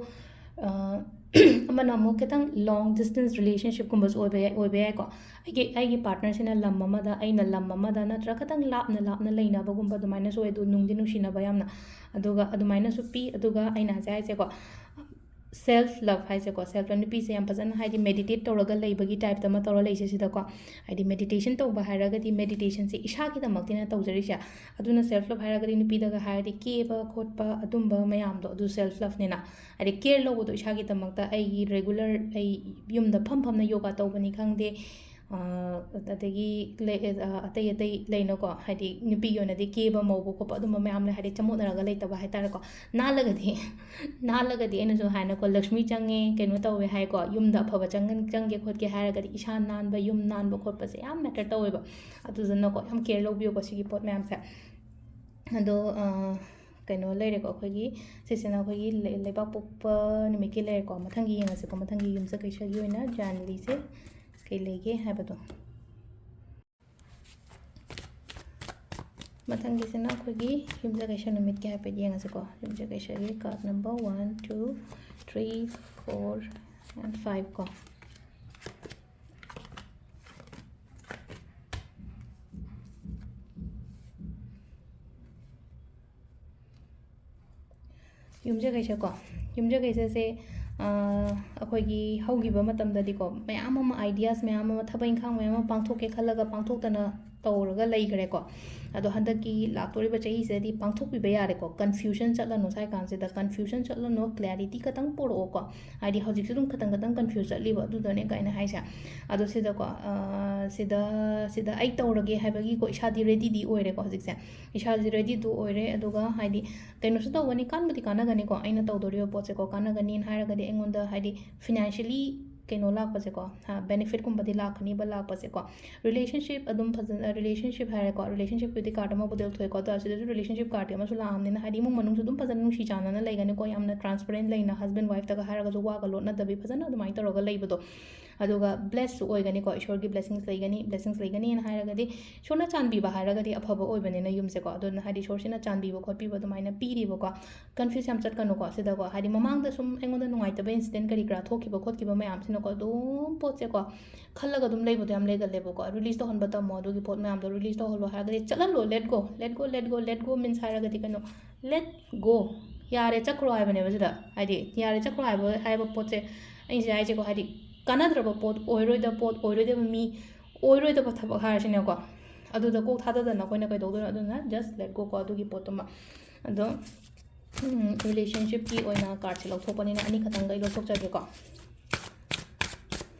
ꯑꯃꯅ ꯑꯃꯨꯛ ꯈꯤꯇꯪ ꯂꯣꯡ ꯗꯤꯁꯇꯦꯟꯁ ꯔꯤꯂꯦꯁꯟꯁꯤꯞꯀꯨꯝꯕꯁꯨ ꯑꯣꯏꯕ ꯌꯥꯏꯀꯣ ꯑꯩꯒꯤ ꯄꯥꯔꯠꯅꯔꯁꯤꯅ ꯂꯝ ꯑꯃꯗ ꯑꯩꯅ ꯂꯝ ꯑꯃꯗ ꯅꯠꯇ꯭ꯔꯒ ꯈꯤꯇꯪ ꯂꯥꯞꯅ ꯂꯩꯅꯕꯒꯨꯝꯕ ꯑꯗꯨꯃꯥꯏꯅꯁꯨ ꯑꯣꯏ ꯑꯗꯨ ꯅꯨꯡꯗꯤ ꯅꯨꯡꯁꯤꯅꯕ ꯌꯥꯝꯅ ꯑꯗꯨꯒ ꯑꯗꯨꯃꯥꯏꯅꯁꯨ ꯄꯤ ꯑꯗꯨꯒ ꯑꯩꯅ ꯍꯥꯏꯁꯦꯀꯣ ꯁꯦꯜꯐ ꯂꯚ ꯍꯥꯏꯁꯦꯀꯣ ꯁꯦꯜꯐ ꯂꯚ ꯅꯨꯄꯤꯁꯦ ꯌꯥꯝ ꯐꯖꯅ ꯍꯥꯏꯗꯤ ꯃꯦꯗꯤꯇꯦꯠ ꯇꯧꯔꯒ ꯂꯩꯕꯒꯤ ꯇꯥꯏꯞꯇ ꯑꯃ ꯇꯧꯔ ꯂꯩꯁꯦ ꯁꯤꯗꯀꯣ ꯍꯥꯏꯗꯤ ꯃꯦꯗꯤꯇꯦꯁꯟ ꯇꯧꯕ ꯍꯥꯏꯔꯒꯗꯤ ꯃꯦꯗꯤꯇꯦꯁꯟꯁꯦ ꯏꯁꯥꯒꯤꯗꯃꯛꯇꯤꯅ ꯇꯧꯖꯔꯤꯁꯦ ꯑꯗꯨꯅ ꯁꯦꯜꯐ ꯂꯚ ꯍꯥꯏꯔꯒꯗꯤ ꯅꯨꯄꯤꯗꯒ ꯍꯥꯏꯔꯗꯤ ꯀꯦꯕ ꯈꯣꯠꯄ ꯑꯗꯨꯝꯕ ꯃꯌꯥꯝꯗꯣ ꯑꯗꯨ ꯁꯦꯜꯐ ꯂꯚꯅꯤꯅ ꯍꯥꯏꯗꯤ ꯀꯦꯌꯔ ꯂꯧꯕꯗꯣ ꯏꯁꯥꯒꯤꯗꯃꯛꯇ ꯑꯩꯒꯤ ꯔꯦꯒꯨꯂꯔ ꯑꯩ ꯌꯨꯝꯗ ꯐꯝꯅ ꯌꯣꯒꯥ ꯇꯧꯕꯅꯤ ꯈꯪꯗꯦ ꯑꯗꯒꯤ ꯑꯇꯩ ꯂꯩꯅꯀꯣ ꯍꯥꯏꯗꯤ ꯅꯨꯄꯤꯒꯤ ꯑꯣꯏꯅꯗꯤ ꯀꯦꯕ ꯃꯧꯕ ꯈꯣꯠꯄ ꯑꯗꯨꯝꯕ ꯃꯌꯥꯝ ꯂꯩ ꯍꯥꯏꯗꯤ ꯆꯃꯣꯠꯅꯔꯒ ꯂꯩꯇꯕ ꯍꯥꯏꯇꯥꯔꯦꯀꯣ ꯅꯥꯜꯂꯒꯗꯤ ꯑꯩꯅꯁꯨ ꯍꯥꯏꯅꯀꯣ ꯂꯛꯁꯃꯤ ꯆꯪꯉꯦ ꯀꯩꯅꯣ ꯇꯧꯋꯦ ꯍꯥꯏꯀꯣ ꯌꯨꯝꯗ ꯑꯐꯕ ꯆꯪꯒꯦ ꯈꯣꯠꯀꯦ ꯍꯥꯏꯔꯒꯗꯤ ꯏꯁꯥ ꯅꯥꯟꯕ ꯌꯨꯝ ꯅꯥꯟꯕ ꯈꯣꯠꯄꯁꯦ ꯌꯥꯝ ꯃꯦꯇꯔ ꯇꯧꯋꯦꯕ ꯑꯗꯨꯗꯨꯅꯀꯣ ꯌꯥꯝ ꯀꯦꯌꯔ ꯂꯧꯕꯤꯌꯨꯀꯣ ꯁꯤꯒꯤ ꯄꯣꯠ ꯃꯌꯥꯝꯁꯦ ꯑꯗꯣ ꯀꯩꯅꯣ ꯂꯩꯔꯦꯀꯣ ꯑꯩꯈꯣꯏꯒꯤ ꯁꯤꯁꯤꯅ ꯑꯩꯈꯣꯏꯒꯤ ꯂꯩꯕꯥꯛꯄꯣꯛꯄ ꯅꯨꯃꯤꯠꯀꯤ ꯂꯩꯔꯦꯀꯣ ꯃꯊꯪꯒꯤ ꯌꯦꯡꯉꯁꯤꯀꯣ ꯃꯊꯪꯒꯤ ꯌꯨꯝꯁꯀꯩꯁꯒꯤ ꯑꯣꯏꯅ ꯖꯥꯟꯋꯥꯔꯤꯁꯦ ꯀꯩ ꯂꯩꯒꯦ ꯍꯥꯏꯕꯗꯣ ꯃꯊꯪꯒꯤꯁꯤꯅ ꯑꯩꯈꯣꯏꯒꯤ ꯌꯨꯝꯁꯀꯩꯁ ꯅꯨꯃꯤꯠꯀꯤ ꯍꯥꯏꯐꯦꯠ ꯌꯦꯡꯉꯁꯤꯀꯣ ꯌꯨꯝꯁꯀꯩꯁꯒꯤ ꯀꯥꯔꯠ ꯅꯝꯕꯔ 1 2 3 4 and 5 ꯀꯣ ꯌꯨꯝꯁꯀꯩꯁꯀꯣ ꯌꯨꯝꯁꯀꯩꯁꯁꯦ ꯑꯩꯈꯣꯏꯒꯤ ꯍꯧꯈꯤꯕ ꯃꯇꯝꯗꯗꯤꯀꯣ ꯃꯌꯥꯝ ꯑꯃ ꯑꯥꯏꯗꯤꯌꯥꯁ ꯃꯌꯥꯝ ꯑꯃ ꯊꯕꯛ ꯏꯪꯈꯥꯡ ꯃꯌꯥꯝ ꯑꯃ ꯄꯥꯡꯊꯣꯛꯀꯦ ꯈꯜꯂꯒ ꯄꯥꯡꯊꯣꯛꯇꯅ ꯇꯧꯔꯒ ꯂꯩꯈ꯭ꯔꯦꯀꯣ ꯑꯗꯣ ꯍꯟꯗꯛꯀꯤ ꯂꯥꯛꯇꯣꯔꯤꯕ ꯆꯍꯤꯁꯤꯗꯗꯤ ꯄꯥꯡꯊꯣꯛꯄꯤꯕ ꯌꯥꯔꯦꯀꯣ ꯀꯟꯐ꯭ꯌꯨꯖꯟ ꯆꯠꯂꯅꯨ ꯁꯥꯏ ꯀꯥꯟꯁꯤꯗ ꯀꯟꯐ꯭ꯌꯨꯖꯟ ꯆꯠꯂꯅꯨ ꯀ꯭ꯂꯦꯔꯤꯇꯤ ꯈꯇꯪ ꯄꯨꯔꯛꯑꯣꯀꯣ ꯍꯥꯏꯗꯤ ꯍꯧꯖꯤꯛꯁꯨ ꯑꯗꯨꯝ ꯈꯇꯪ ꯀꯟꯐ꯭ꯌꯨꯖ ꯆꯠꯂꯤꯕ ꯑꯗꯨꯗꯅꯦ ꯀꯥꯏꯅ ꯍꯥꯏꯁꯦ ꯑꯗꯣ ꯁꯤꯗꯀꯣ ꯁꯤꯗ ꯑꯩ ꯇꯧꯔꯒꯦ ꯍꯥꯏꯕꯒꯤꯀꯣ ꯏꯁꯥꯗꯤ ꯔꯦꯗꯤꯗꯤ ꯑꯣꯏꯔꯦꯀோ ꯍꯧꯖꯤꯛꯁꯦ ꯏꯁꯥꯁꯤ ꯔꯦꯗꯤꯗꯨ ꯑꯣꯏꯔꯦ ꯑꯗꯨꯒ ꯍꯥꯏꯗꯤ ꯀꯩꯅꯣꯁꯨ ꯇꯧꯒꯅꯤ ꯀꯥꯟꯕꯨꯗꯤ ꯀꯥꯟꯅꯒꯅꯤꯀꯣ ꯑꯩꯅ ꯇꯧꯗꯣꯔꯤꯕ ꯄꯣꯠꯁꯦꯀꯣ ꯀꯥꯟꯅꯒꯅꯤꯅ ꯍꯥꯏꯔꯒꯗꯤ ꯑꯩꯉꯣꯟꯗ ꯍꯥꯏꯗꯤ ꯐꯤꯅꯥꯟꯁꯤꯌꯦꯂꯤ ꯀꯩꯅꯣ ꯂꯥꯛꯄꯁꯦꯀꯣ ꯕꯦꯅꯤꯐꯤꯠꯀꯨꯝꯕꯗꯤ ꯂꯥꯛꯀꯅꯤꯕ ꯂꯥꯛꯄꯁꯦꯀꯣ ꯔꯤꯂꯦꯁꯟꯁꯤꯞ ꯑꯗꯨꯝ ꯐꯖꯅ ꯔꯤꯂꯦꯁꯟꯁꯤꯞ ꯍꯥꯏꯔꯦꯀꯣ ꯔꯤꯂꯦꯁꯟꯁꯤꯞꯀꯤꯗꯤ ꯀꯥꯔꯠ ꯑꯃꯕꯨꯗꯤ ꯂꯧꯊꯣꯛꯑꯦꯀꯣ ꯑꯗꯣ ꯑꯁꯤꯗꯁꯨ ꯔꯤꯂꯦꯁꯟꯁꯤꯞ ꯀꯥꯔꯠ ꯑꯃꯁꯨ ꯂꯥꯛꯑꯕꯅꯤꯅ ꯍꯥꯏꯗꯤ ꯏꯃꯨꯡ ꯃꯅꯨꯡꯁꯨ ꯑꯗꯨꯝ ꯐꯖꯅ ꯅꯨꯡꯁꯤ ꯆꯥꯟꯅꯅ ꯂꯩꯒꯅꯤꯀꯣ ꯌꯥꯝꯅ ꯇ꯭ꯔꯥꯟꯁꯄꯔꯦꯟ ꯂꯩꯅ ꯍꯁꯕꯦꯟ ꯋꯥꯏꯐꯇꯒ ꯍꯥꯏꯔꯒꯁꯨ ꯋꯥꯒ ꯂꯣꯠꯅꯗꯕꯤ ꯐꯖꯅ ꯑꯗꯨꯃꯥꯏꯅ ꯇꯧꯔꯒ ꯂꯩꯕꯗꯣ ꯑꯗꯨꯒ ꯕ꯭ꯂꯦꯁꯁꯨ ꯑꯣꯏꯒꯅꯤꯀꯣ ꯏꯁꯣꯔꯒꯤ ꯕ꯭ꯂꯦꯁꯤꯡꯁ ꯂꯩꯒꯅꯤꯅ ꯍꯥꯏꯔꯒꯗꯤ ꯏꯁꯣꯔꯅ ꯆꯥꯟꯕꯤꯕ ꯍꯥꯏꯔꯒꯗꯤ ꯑꯐꯕ ꯑꯣꯏꯕꯅꯤꯅ ꯌꯨꯝꯁꯦꯀꯣ ꯑꯗꯨꯅ ꯍꯥꯏꯗꯤ ꯏꯁꯣꯔꯁꯤꯅ ꯆꯥꯟꯕꯤꯕ ꯈꯣꯠꯄꯤꯕ ꯑꯗꯨꯃꯥꯏꯅ ꯄꯤꯔꯤꯕꯀꯣ ꯀꯟꯐ꯭ꯌꯨꯖ ꯌꯥꯝ ꯆꯠꯀꯅꯨꯀꯣ ꯁꯤꯗꯀꯣ ꯍꯥꯏꯗꯤ ꯃꯃꯥꯡꯗ ꯁꯨꯝ ꯑꯩꯉꯣꯟꯗ ꯅꯨꯡꯉꯥꯏꯇꯕ ꯏꯟꯁꯤꯗꯦꯟ ꯀꯔꯤ ꯀꯔꯥ ꯊꯣꯛꯈꯤꯕ ꯈꯣꯠꯈꯤꯕ ꯃꯌꯥꯝꯁꯤꯅꯀꯣ ꯑꯗꯨꯝ ꯄꯣꯠꯁꯦꯀꯣ ꯈꯜꯂꯒ ꯑꯗꯨꯝ ꯂꯩꯕꯗꯣ ꯌꯥꯝ ꯂꯩꯒꯜꯂꯦꯕꯀꯣ ꯔꯤꯂꯤꯁ ꯇꯧꯍꯟꯕ ꯇꯝꯃꯣ ꯑꯗꯨꯒꯤ ꯄꯣꯠ ꯃꯌꯥꯝꯗꯣ ꯔꯤꯂꯤꯁ ꯇꯧꯍꯜꯂꯣ ꯍꯥꯏꯔꯒꯗꯤ ꯆꯠꯍꯜꯂꯣ ꯂꯦꯠ ꯒꯣ ꯃꯤꯟꯁ ꯍꯥꯏꯔꯒꯗꯤ ꯀꯩꯅꯣ ꯂꯦꯠ ꯒꯣ ꯌꯥꯔꯦ ꯆꯠꯈ꯭ꯔꯣ ꯍꯥꯏꯕꯅꯦꯕ ꯁꯤꯗ ꯍꯥꯏꯗꯤ ꯌꯥꯔꯦ ꯆꯠꯈ꯭ꯔꯣ ꯍꯥꯏꯕ ꯄꯣꯠꯁꯦ ꯑꯩꯁꯦ ꯍꯥꯏꯁꯦꯀꯣ ꯍꯥꯏꯗꯤ ꯀꯥꯟꯅꯗ꯭ꯔꯕ ꯄꯣꯠ ꯑꯣꯏꯔꯣꯏꯗꯕ ꯃꯤ ꯑꯣꯏꯔꯣꯏꯗꯕ ꯊꯕꯛ ꯍꯥꯏꯔꯁꯤꯅꯦꯀꯣ ꯑꯗꯨꯗ ꯀꯣꯛ ꯊꯥꯗꯗꯅ ꯑꯩꯈꯣꯏꯅ ꯀꯩꯗꯧꯗꯣꯏꯅꯣ ꯑꯗꯨꯅ ꯖꯁ ꯂꯦꯠ ꯒꯣ ꯀꯣ ꯑꯗꯨꯒꯤ ꯄꯣꯠꯇꯨꯃ ꯑꯗꯣ ꯔꯤꯂꯦꯁꯟꯁꯤꯞꯀꯤ ꯑꯣꯏꯅ ꯀꯥꯔꯠꯁꯦ ꯂꯧꯊꯣꯛꯄꯅꯤꯅ ꯑꯅꯤꯈꯛꯇꯪꯒ ꯑꯩ ꯂꯧꯊꯣꯛꯆꯒꯦꯀꯣ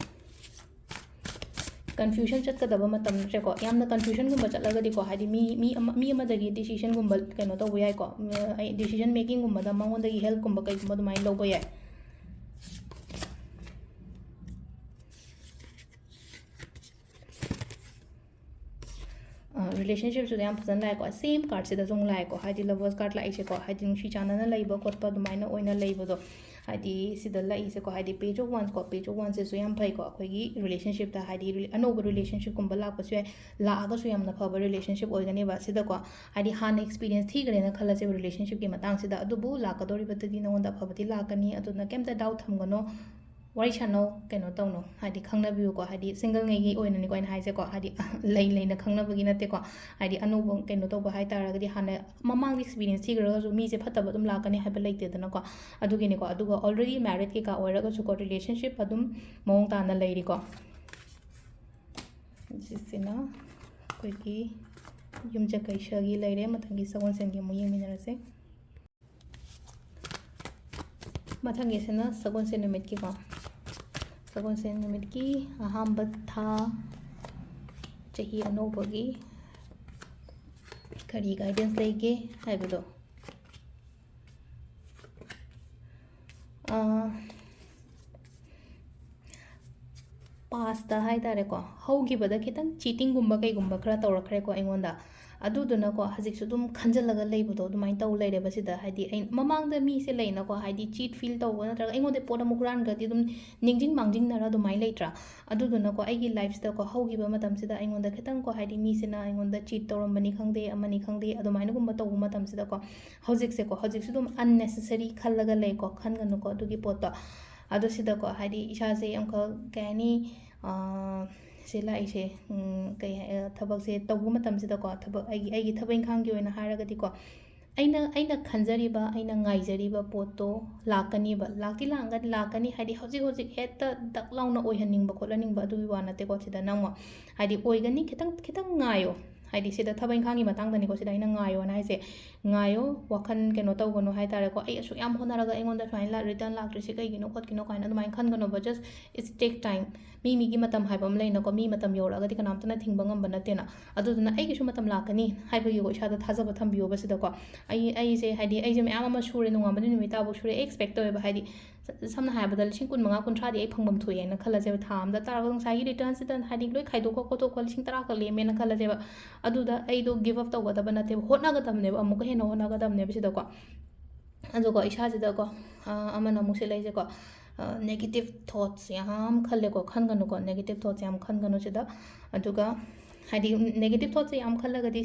ꯀꯟꯐ꯭ꯌꯨꯖꯟ ꯆꯠꯀꯗꯕ ꯃꯇꯝ ꯅꯠꯇ꯭ꯔꯦꯀꯣ ꯌꯥꯝꯅ ꯀꯟꯐ꯭ꯌꯨꯖꯟꯒꯨꯝꯕ ꯆꯠꯂꯒꯗꯤꯀꯣ ꯍꯥꯏꯗꯤ ꯃꯤ ꯑꯃꯗꯒꯤ ꯗꯤꯁꯤꯖꯟꯒꯨꯝꯕ ꯀꯩꯅꯣ ꯇꯧꯕ ꯌꯥꯏꯀꯣ ꯑꯩ ꯗꯤꯁꯤꯖꯟ ꯃꯦꯀꯤꯡꯒꯨꯝꯕꯗ ꯃꯉꯣꯟꯗꯒꯤ ꯍꯦꯜꯞꯀꯨꯝꯕ ꯀꯩꯒꯨꯝꯕ ꯑꯗꯨꯃꯥꯏꯅ ꯂꯧꯕ ꯌꯥꯏ ꯔꯤꯂꯦꯁꯟꯁꯤꯞꯁꯨꯗ ꯌꯥꯝ ꯐꯖꯅ ꯂꯥꯛꯑꯦꯀꯣ ꯁꯦꯝ ꯀꯥꯔꯠꯁꯤꯗꯁꯨ ꯑꯃꯨꯛ ꯂꯥꯛꯑꯦꯀꯣ ꯍꯥꯏꯗꯤ ꯂꯚꯔꯁ ꯀꯥꯔꯠ ꯂꯥꯛꯏꯁꯦꯀꯣ ꯍꯥꯏꯗꯤ ꯅꯨꯡꯁꯤ ꯆꯥꯟꯅꯅ ꯂꯩꯕ ꯈꯣꯠꯄ ꯑꯗꯨꯃꯥꯏꯅ ꯑꯣꯏꯅ ꯂꯩꯕꯗꯣ ꯍꯥꯏꯗꯤ ꯁꯤꯗ ꯂꯥꯛꯏꯁꯦꯀꯣ ꯍꯥꯏꯗꯤ ꯄꯦꯖ ꯑꯣꯐ ꯋꯥꯟꯁꯀꯣ ꯄꯦꯖ ꯑꯣꯐ ꯋꯥꯟꯁꯤꯁꯨ ꯌꯥꯝ ꯐꯩꯀꯣ ꯑꯩꯈꯣꯏꯒꯤ ꯔꯤꯂꯦꯁꯟꯁꯤꯞꯇ ꯍꯥꯏꯗꯤ ꯑꯅꯧꯕ ꯔꯤꯂꯦꯁꯟꯁꯤꯞꯀꯨꯝꯕ ꯂꯥꯛꯄꯁꯨ ꯌꯥꯏ ꯂꯥꯛꯑꯒꯁꯨ ꯌꯥꯝꯅ ꯐꯕ ꯔꯤꯂꯦꯁꯟꯁꯤꯞ ꯑꯣꯏꯒꯅꯦꯕ ꯁꯤꯗꯀꯣ ꯍꯥꯏꯗꯤ ꯍꯥꯟꯅ ꯑꯦꯛꯁꯄꯤꯔꯤꯌꯦꯟꯁ ꯊꯤꯈ꯭ꯔꯦꯅ ꯈꯜꯂꯁꯦꯕ ꯔꯤꯂꯦꯁꯟꯁꯤꯞꯀꯤ ꯃꯇꯥꯡꯁꯤꯗ ꯑꯗꯨꯕꯨ ꯂꯥꯛꯀꯗꯧꯔꯤꯕꯗꯗꯤ ꯅꯉꯣꯟꯗ ꯑꯐꯕꯗꯤ ꯂꯥꯛꯀꯅꯤ ꯑꯗꯨꯅ ꯀꯩꯝꯇ ꯗꯥꯎꯠ ꯊꯝꯒꯅꯣ ꯋꯥꯔꯤ ꯁꯥꯟꯅꯧ ꯀꯩꯅꯣ ꯇꯧꯅꯣ ꯍꯥꯏꯗꯤ ꯈꯪꯅꯕꯤꯌꯨꯀꯣ ꯍꯥꯏꯗꯤ ꯁꯤꯡꯒꯜꯉꯩꯒꯤ ꯑꯣꯏꯅꯅꯤꯀꯣ ꯑꯩꯅ ꯍꯥꯏꯁꯦꯀꯣ ꯍꯥꯏꯗꯤ ꯂꯩꯅ ꯈꯪꯅꯕꯒꯤ ꯅꯠꯇꯦꯀꯣ ꯍꯥꯏꯗꯤ ꯑꯅꯧꯕ ꯀꯩꯅꯣ ꯇꯧꯕ ꯍꯥꯏ ꯇꯥꯔꯒꯗꯤ ꯍꯥꯟꯅ ꯃꯃꯥꯡꯗ ꯑꯦꯛꯁꯄꯤꯔꯤꯌꯦꯟꯁ ꯊꯤꯈ꯭ꯔꯒꯁꯨ ꯃꯤꯁꯦ ꯐꯠꯇꯕ ꯑꯗꯨꯝ ꯂꯥꯛꯀꯅꯤ ꯍꯥꯏꯕ ꯂꯩꯇꯦꯗꯅꯀꯣ ꯑꯗꯨꯒꯤꯅꯤꯀꯣ ꯑꯗꯨꯒ ꯑꯣꯜꯔꯦꯗꯤ ꯃꯦꯔꯤꯠ ꯀꯩꯀꯥ ꯑꯣꯏꯔꯒꯁꯨꯀꯣ ꯔꯤꯂꯦꯁꯟꯁꯤꯞ ꯑꯗꯨꯝ ꯃꯑꯣꯡ ꯇꯥꯅ ꯂꯩꯔꯤꯀꯣ ꯁꯤꯁꯤꯅ ꯑꯩꯈꯣꯏꯒꯤ ꯌꯨꯝꯁꯀꯩꯁꯒꯤ ꯂꯩꯔꯦ ꯃꯊꯪꯒꯤ ꯁꯒꯣꯜꯁꯦꯟꯒꯤ ꯑꯃꯨꯛ ꯌꯦꯡꯃꯤꯟꯅꯔꯁꯦ ꯃꯊꯪꯒꯤꯁꯤꯅ ꯁꯒꯣꯜꯁꯦꯟ ꯅꯨꯃꯤꯠꯀꯤꯀꯣ ꯁꯒꯣꯜꯁꯦꯟ ꯅꯨꯃꯤꯠꯀꯤ ꯑꯍꯥꯟꯕ ꯊꯥ ꯆꯍꯤ ꯑꯅꯧꯕꯒꯤ ꯀꯔꯤ ꯒꯥꯏꯗꯦꯟꯁ ꯂꯩꯒꯦ ꯍꯥꯏꯕꯗꯣ ꯄꯥꯁꯇ ꯍꯥꯏꯇꯥꯔꯦꯀꯣ ꯍꯧꯈꯤꯕꯗ ꯈꯤꯇꯪ ꯆꯤꯇꯤꯡꯒꯨꯝꯕ ꯀꯩꯒꯨꯝꯕ ꯈꯔ ꯇꯧꯔꯛꯈ꯭ꯔꯦꯀꯣ ꯑꯩꯉꯣꯟꯗ ꯑꯗꯨꯗꯨꯅꯀꯣ ꯍꯧꯖꯤꯛꯁꯨ ꯑꯗꯨꯝ ꯈꯟꯖꯤꯜꯂꯒ ꯂꯩꯕꯗꯣ ꯑꯗꯨꯃꯥꯏꯅ ꯇꯧ ꯂꯩꯔꯦꯕ ꯁꯤꯗ ꯍꯥꯏꯗꯤ ꯑꯩ ꯃꯃꯥꯡꯗ ꯃꯤꯁꯦ ꯂꯩꯅꯀꯣ ꯍꯥꯏꯗꯤ ꯆꯤꯠ ꯐꯤꯜ ꯇꯧꯕ ꯅꯠꯇ꯭ꯔꯒ ꯑꯩꯉꯣꯟꯗ ꯄꯣꯠ ꯑꯃ ꯍꯨꯔꯥꯟꯈ꯭ꯔꯗꯤ ꯑꯗꯨꯝ ꯅꯤꯡꯁꯤꯡ ꯃꯥꯡꯖꯤꯡꯅꯔ ꯑꯗꯨꯃꯥꯏꯅ ꯂꯩꯇ꯭ꯔꯥ ꯑꯗꯨꯗꯨꯅꯀꯣ ꯑꯩꯒꯤ ꯂꯥꯏꯐꯁꯤꯗꯀꯣ ꯍꯧꯈꯤꯕ ꯃꯇꯝꯁꯤꯗ ꯑꯩꯉꯣꯟꯗ ꯈꯤꯇꯪꯀꯣ ꯍꯥꯏꯗꯤ ꯃꯤꯁꯤꯅ ꯑꯩꯉꯣꯟꯗ ꯆꯤꯠ ꯇꯧꯔꯝꯕꯅꯤ ꯈꯪꯗꯦ ꯑꯃꯅꯤ ꯈꯪꯗꯦ ꯑꯗꯨꯃꯥꯏꯅꯒꯨꯝꯕ ꯇꯧꯕ ꯃꯇꯝꯁꯤꯗꯀꯣ ꯍꯧꯖꯤꯛꯁꯨ ꯑꯗꯨꯝ unnecessary ꯈꯜꯂꯒ ꯂꯩꯀꯣ ꯈꯟꯒꯅꯨꯀꯣ ꯑꯗꯨꯒꯤ ꯄꯣꯠꯇꯣ ꯑꯗꯣ ꯁꯤꯗꯀꯣ ꯍꯥꯏꯗꯤ ꯏꯁꯥꯁꯦ ꯑꯃꯈꯛ ꯀꯩ ꯍꯥꯏꯅꯤ ꯁꯤ ꯂꯥꯛꯏꯁꯦ ꯀꯩ ꯊꯕꯛꯁꯦ ꯇꯧꯕ ꯃꯇꯝꯁꯤꯗꯀꯣ ꯑꯩꯒꯤ ꯊꯕꯛ ꯏꯪꯈꯥꯡꯒꯤ ꯑꯣꯏꯅ ꯍꯥꯏꯔꯒꯗꯤꯀꯣ ꯑꯩꯅ ꯈꯟꯖꯔꯤꯕ ꯑꯩꯅ ꯉꯥꯏꯖꯔꯤꯕ ꯄꯣꯠꯇꯣ ꯂꯥꯛꯀꯅꯤꯕ ꯂꯥꯛꯀꯅꯤ ꯍꯥꯏꯗꯤ ꯍꯧꯖꯤꯛ ꯍꯦꯛꯇ ꯗꯛ ꯂꯥꯎꯅ ꯑꯣꯏꯍꯟꯅꯤꯡꯕ ꯈꯣꯠꯍꯟꯅꯤꯡꯕ ꯑꯗꯨꯒꯤ ꯋꯥ ꯅꯠꯇꯦꯀꯣ ꯁꯤꯗ ꯅꯪꯃꯣ ꯍꯥꯏꯗꯤ ꯑꯣꯏꯒꯅꯤ ꯈꯤꯇꯪ ꯉꯥꯏꯌꯣ ꯍꯥꯏꯗꯤ ꯁꯤꯗ ꯊꯕꯛ ꯏꯪꯈꯥꯡꯒꯤ ꯃꯇꯥꯡꯗꯅꯤꯀꯣ ꯁꯤꯗ ꯑꯩꯅ ꯉꯥꯏꯌꯣꯅ ꯍꯥꯏꯁꯦ ꯉꯥꯏꯌꯣ ꯋꯥꯈꯜ ꯀꯩꯅꯣ ꯇꯧꯒꯅꯣ ꯍꯥꯏ ꯇꯥꯔꯦꯀꯣ ꯑꯩ ꯑꯁꯨꯛ ꯌꯥꯝ ꯍꯣꯠꯅꯔꯒ ꯑꯩꯉꯣꯟꯗ ꯁꯨꯃꯥꯏꯅ ꯔꯤꯇꯔꯟ ꯂꯥꯛꯇ꯭ꯔꯤꯁꯤ ꯀꯩꯒꯤꯅꯣ ꯈꯣꯠꯀꯤꯅꯣ ꯀꯥꯏꯅ ꯑꯗꯨꯃꯥꯏꯅ ꯈꯟꯒꯅꯣꯕ ꯖꯁ ꯏꯠꯁ ꯇꯦꯛ ꯇꯥꯏꯝ ꯃꯤꯒꯤ ꯃꯇꯝ ꯍꯥꯏꯕ ꯑꯃ ꯂꯩꯅꯀꯣ ꯃꯤ ꯃꯇꯝ ꯌꯧꯔꯛꯑꯒꯗꯤ ꯀꯅꯥꯝꯇꯅ ꯊꯤꯡꯕ ꯉꯝꯕ ꯅꯠꯇꯦꯅ ꯑꯗꯨꯗꯨꯅ ꯑꯩꯒꯤꯁꯨ ꯃꯇꯝ ꯂꯥꯛꯀꯅꯤ ꯍꯥꯏꯕꯒꯤꯀꯣ ꯏꯁꯥꯗ ꯊꯥꯖꯕ ꯊꯝꯕꯤꯌꯣꯕ ꯁꯤꯗꯀꯣ ꯑꯩꯁꯦ ꯍꯥꯏꯗꯤ ꯑꯩꯁꯦ ꯃꯌꯥꯝ ꯑꯃ ꯁꯨꯔꯦ ꯅꯣꯡꯉꯥꯟꯕꯗꯒꯤ ꯅꯨꯃꯤꯠ ꯇꯥꯕꯨ ꯁꯨꯔꯦ ꯑꯩ ꯑꯦꯛꯁꯄꯦꯛ ꯇꯧꯋꯦꯕ ꯍꯥꯏꯗꯤ ꯁꯝꯅ ꯍꯥꯏꯔꯕꯗ 15,000-20,000 ꯑꯩ ꯐꯪꯐꯝ ꯊꯣꯛꯑꯦꯅ ꯈꯜꯂꯁꯦꯕ ꯊꯥ ꯑꯃꯗ ꯇꯥꯔꯒ ꯉꯁꯥꯏꯒꯤ ꯔꯤꯇꯔꯟꯁꯤꯗ ꯍꯥꯏꯗꯤ ꯂꯣꯏ ꯈꯥꯏꯗꯣꯛꯀ ꯈꯣꯠꯇꯣꯛꯀ 10,000 ꯂꯦꯝꯃꯦꯅ ꯈꯜꯂꯁꯦꯕ ꯑꯗꯨꯗ ꯑꯩꯗꯣ ꯒꯤꯞ ꯑꯞ ꯇꯧꯒꯗꯕ ꯅꯠꯇꯦꯕ ꯍꯣꯠꯅꯒꯗꯕꯅꯦꯕ ꯑꯃꯨꯛꯀ ꯍꯦꯟꯅ ꯍꯣꯠꯅꯒꯗꯕꯅꯦꯕ ꯁꯤꯗꯀꯣ ꯑꯗꯨꯒ ꯏꯁꯥꯁꯤꯗꯀꯣ ꯑꯃꯅ ꯑꯃꯨꯛ ꯁꯤꯂꯩꯁꯦꯀꯣ ꯅꯦꯒꯦꯇꯤꯞ ꯊꯣꯠꯁ ꯌꯥꯝ ꯈꯜꯂꯦꯀꯣ ꯈꯟꯒꯅꯨꯀꯣ ꯅꯦꯒꯦꯇꯤꯞ ꯊꯣꯠꯁ ꯌꯥꯝ ꯈꯟꯒꯅꯨ ꯁꯤꯗ ꯑꯗꯨꯒ ꯍꯥꯏꯗꯤ ꯅꯦꯒꯦꯇꯤꯞ ꯊꯣꯠꯁꯦ ꯌꯥꯝ ꯈꯜꯂꯒꯗꯤ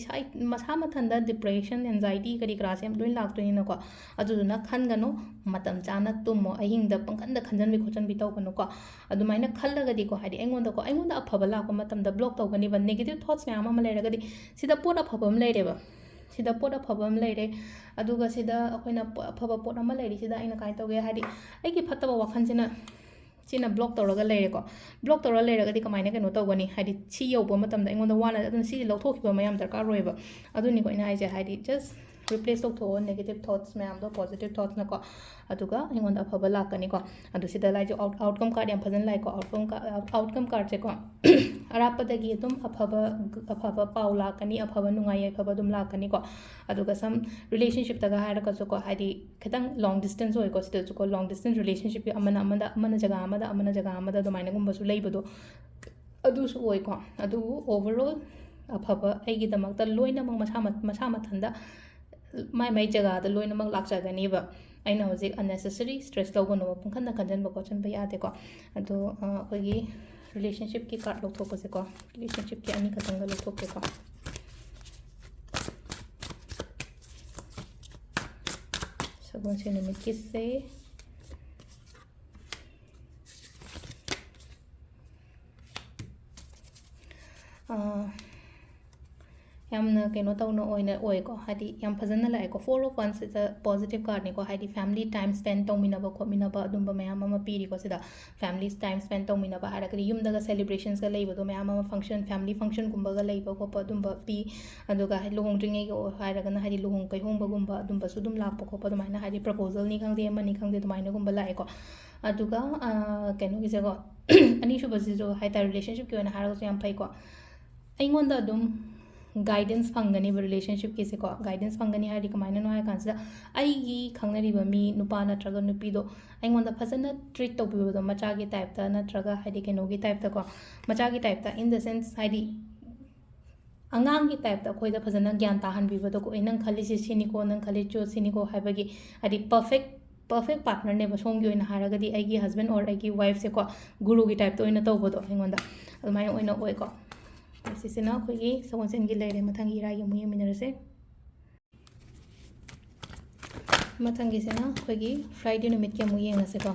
ꯃꯁꯥ ꯃꯊꯟꯇ ꯗꯤꯄ꯭ꯔꯦꯁꯟ ꯑꯦꯟꯖꯥꯏꯇꯤ ꯀꯔꯤ ꯀꯔꯥꯁꯦ ꯌꯥꯝ ꯂꯣꯏ ꯂꯥꯛꯇꯣꯏꯅꯤꯅꯀꯣ ꯑꯗꯨꯗꯨꯅ ꯈꯟꯒꯅꯨ ꯃꯇꯝ ꯆꯥꯅ ꯇꯨꯝꯃꯣ ꯑꯍꯤꯡꯗ ꯄꯪꯈꯟꯗ ꯈꯟꯖꯟꯕꯤ ꯈꯣꯠꯆꯟꯕꯤ ꯇꯧꯒꯅꯨꯀꯣ ꯑꯗꯨꯃꯥꯏꯅ ꯈꯜꯂꯒꯗꯤꯀꯣ ꯍꯥꯏꯗꯤ ꯑꯩꯉꯣꯟꯗ ꯑꯐꯕ ꯂꯥꯛꯄ ꯃꯇꯝꯗ ꯕ꯭ꯂꯣꯛ ꯇꯧꯒꯅꯤꯕ ꯅꯦꯒꯦꯇꯤꯞ ꯊꯣꯠꯁ ꯃꯌꯥꯝ ꯑꯃ ꯂꯩꯔꯒꯗꯤ ꯁꯤꯗ ꯄꯣꯠ ꯑꯐꯕ ꯑꯃ ꯂꯩꯔꯦꯕ sida pot afaba am leire aduga sida akoina afaba pot ama leiri sida aina kai toge hadi aigi phattaba wakhansina sina block tawraga leire ko block tawra leiraga di kamaina keno tawgani hadi chi yobo matamda ingonda wana adun si lawthokhiba mayam darkar roiba aduni ko ina haise hadi just replace tawtho negative thoughts mayam do positive thoughts na ko aduga ingonda afaba lakani ko adu sida lai jo outcome card yam phajan lai ko outcome card se ko arapadagi adum afaba paw lakani afaba nungai afaba dum lakani ko aduga some relationship taga haira ka ko hadi khitang long distance oi ko sida ko long distance relationship amana jaga amada domaina gumba su leibodo adu su oi ko adu overall afaba aigi damakta loina masa mathanda mai jaga da loina mak lakjagani ba aina hojik unnecessary stress lawgono pungkhanna kanjan ba ko chan ba yate ko adu akogi relationship ki card lok thokose ko relationship ki ani khatanga lok thokke ko sabon se numit kisse yamna keno tawno oina oi ko hadi yam phajana lai ko 4 of 1 is a positive card ni ko hadi family time spend tawminaba khominaba adumba mayam ama piri ko sida family time spend tawminaba hara kari yum daga celebrations ga leibo do mayam ama function family function gumba ga leibo ko adumba pi aduga luhong dringe go hara gana hadi luhong kai hongba gumba adumba su dum lakpo ko adumaina hadi proposal ni khangde mani khangde adumaina gumba lai ko aduga keno gi jago ani shu bazi jo haita relationship ki ona hara so yam phai ko aingonda adum guidance fangani relationship ki se ko guidance fangani hari kamaina no hai kansa aigi khangnari mi nupa na traga nupi do aingonda phasana treat to bibo do macha gi type ta na traga hari keno gi type ta ko macha gi type ta in the sense hari angang gi type ta khoida phasana gyan ta han bibo do ko inang khali si sini ko nang khali cho sini ko habagi hari perfect partner ne ba song gi oina haragadi aigi husband or aigi wife se ko guru gi type to oina to bodo aingonda adumai oina oi ko sisina khogi sagonsen gi leire mathangi ra yamu yeminarase mathangi sena khogi friday numit ke mu yengase ko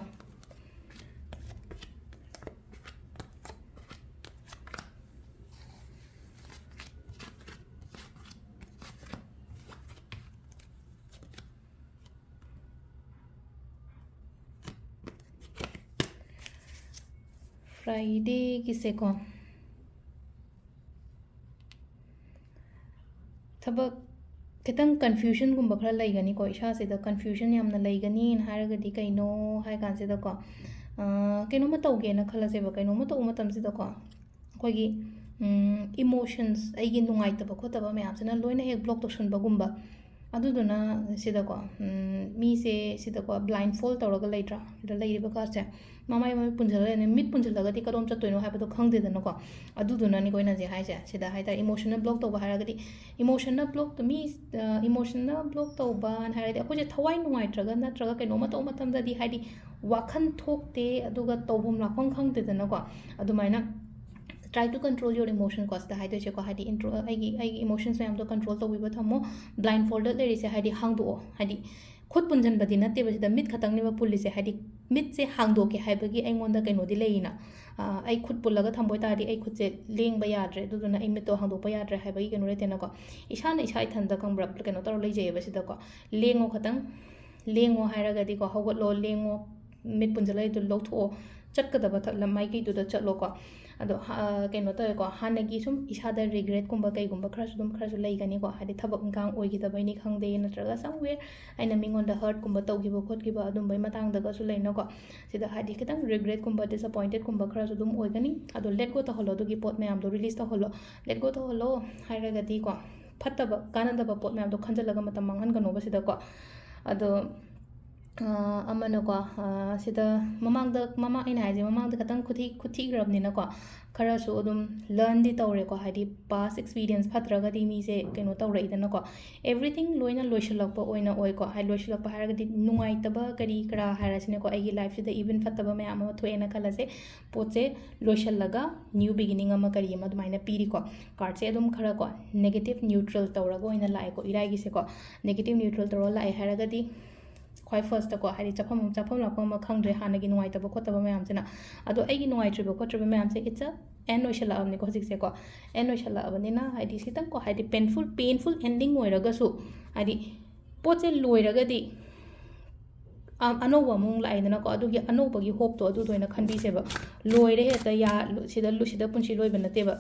friday ki se ko थबक खितंग confusion गुम्बा खरा लैगनी को इशा से द confusion यामना लैगनी इन हारगदी कैनो हाय कान से द को कैनो म तौगे न खलसे ब कैनो म तौ मतम से द को खोगी इमोशंस आइगे नुंगाइ तब खोतब मयाम से न लोइना हेक ब्लॉक तो सुनबा गुम्बा ꯑꯗꯨꯗꯨꯅ ꯁꯤꯗꯀꯣ ꯃꯤꯁꯦ ꯁꯤꯗꯀꯣ ꯕ꯭ꯂꯥꯏꯟ ꯐꯣꯜ ꯇꯧꯔꯒ ꯂꯩꯇ꯭ꯔꯥ ꯁꯤꯗ ꯂꯩꯔꯤꯕ ꯀꯥꯔꯠꯁꯦ ꯃꯃꯥꯏ ꯄꯨꯟꯁꯤꯜꯂꯒ ꯂꯩꯅꯤ ꯃꯤꯠ ꯄꯨꯟꯁꯤꯜꯂꯒꯗꯤ ꯀꯗꯣꯝ ꯆꯠꯇꯣꯏꯅꯣ ꯍꯥꯏꯕꯗꯣ ꯈꯪꯗꯦꯗꯅꯀꯣ ꯑꯗꯨꯗꯨꯅꯅꯤ ꯑꯩꯈꯣꯏꯅꯁꯦ ꯍꯥꯏꯁꯦ ꯁꯤꯗ ꯍꯥꯏꯇꯥꯔꯦ ꯏꯃꯣꯁꯟꯅꯦꯜ ꯕ꯭ꯂꯣꯛ ꯇꯧꯕ ꯍꯥꯏꯔꯒꯗꯤ ꯏꯃꯣꯁꯟꯅꯦꯜ ꯕ꯭ꯂꯣꯛ ꯃꯤ ꯏꯃꯣꯁꯟꯅꯦꯜ ꯕ꯭ꯂꯣꯛ ꯇꯧꯕꯅ ꯍꯥꯏꯔꯗꯤ ꯑꯩꯈꯣꯏꯁꯦ ꯊꯋꯥꯏ ꯅꯨꯡꯉꯥꯏꯇ꯭ꯔꯒ ꯅꯠꯇ꯭ꯔꯒ ꯀꯩꯅꯣꯝꯃ ꯇꯧꯕ ꯃꯇꯝꯗꯗꯤ ꯍꯥꯏꯗꯤ ꯋꯥꯈꯜ ꯊꯣꯛꯇꯦ ꯑꯗꯨꯒ ꯇꯧꯐꯝ ꯂꯥꯛꯐꯝ ꯈꯪꯗꯦꯗꯅꯀோ ꯑꯗꯨꯃꯥꯏꯅ try to control your emotion ko sida haidoi che ko haidi intro aigi emotions mayam do control tawbiba thamo blindfolded leri se haidi hangdo haidi khut punjan badi natte ba sida mit khatang ni ba pulli se haidi mit se hangdo ke haibagi aingonda kaino di leina ai khut pullaga thamboi tari ai khut se leng ba yadre duduna ai mit to hangdo pa yadre haibagi kaino rete na ko isana isai thanda kangbra kaino tar lei je ba sida ko lengo khatang lengo hairaga di ko hogot lo lengo mit punjalai du lo tho chatkadaba lamai ki du da chatlo ko ado kaino to ko hanagi sum isada regret kumba kai gumba kharasu leigani ko hadi thabak gang oigidaba ni khangde natraga somewhere aina mingonda hurt kumba tawgiba khotgiba adum bai matang daga su leina ko sida hadi kitang regret kumba disappointed kumba kharasu dum oigani ado let go to holo dugi pot mayam do release to holo let go to holo hairaga di ko phattaba kanadaba pot mayam do khanjalaga matam manghan gano ba sida ko ado amana ko sida mama ina haje mamang da katang khuthi grabni na ko khara su odum learn di tawre ko hadi past experience phatraga di mi se keno tawre idana ko everything loina loishalakpa oina oi ko hai loishalakpa haraga di nungai taba kari kra harasine ko agi life sida even phataba me ama thoena khala se poche loishalaga new beginning ama kari ama dumaina piri ko card se adum khara ko negative neutral tawraga oina lai ko irai gi se ko negative neutral tawra lai haraga di khoi first ko hari chapam lapam khangdre hanagi nuai taba khotaba mayam sena ado aigi nuai tribo khotribo mayam se it's a end oishala amni ko sikse ko end oishala abani na hadi sitang ko hadi painful ending oiraga su hadi poche loiraga di anoba mung laidana ko adugi anoba gi hope to adu doina khanbi seba loire heta ya sida punchi loiba nateba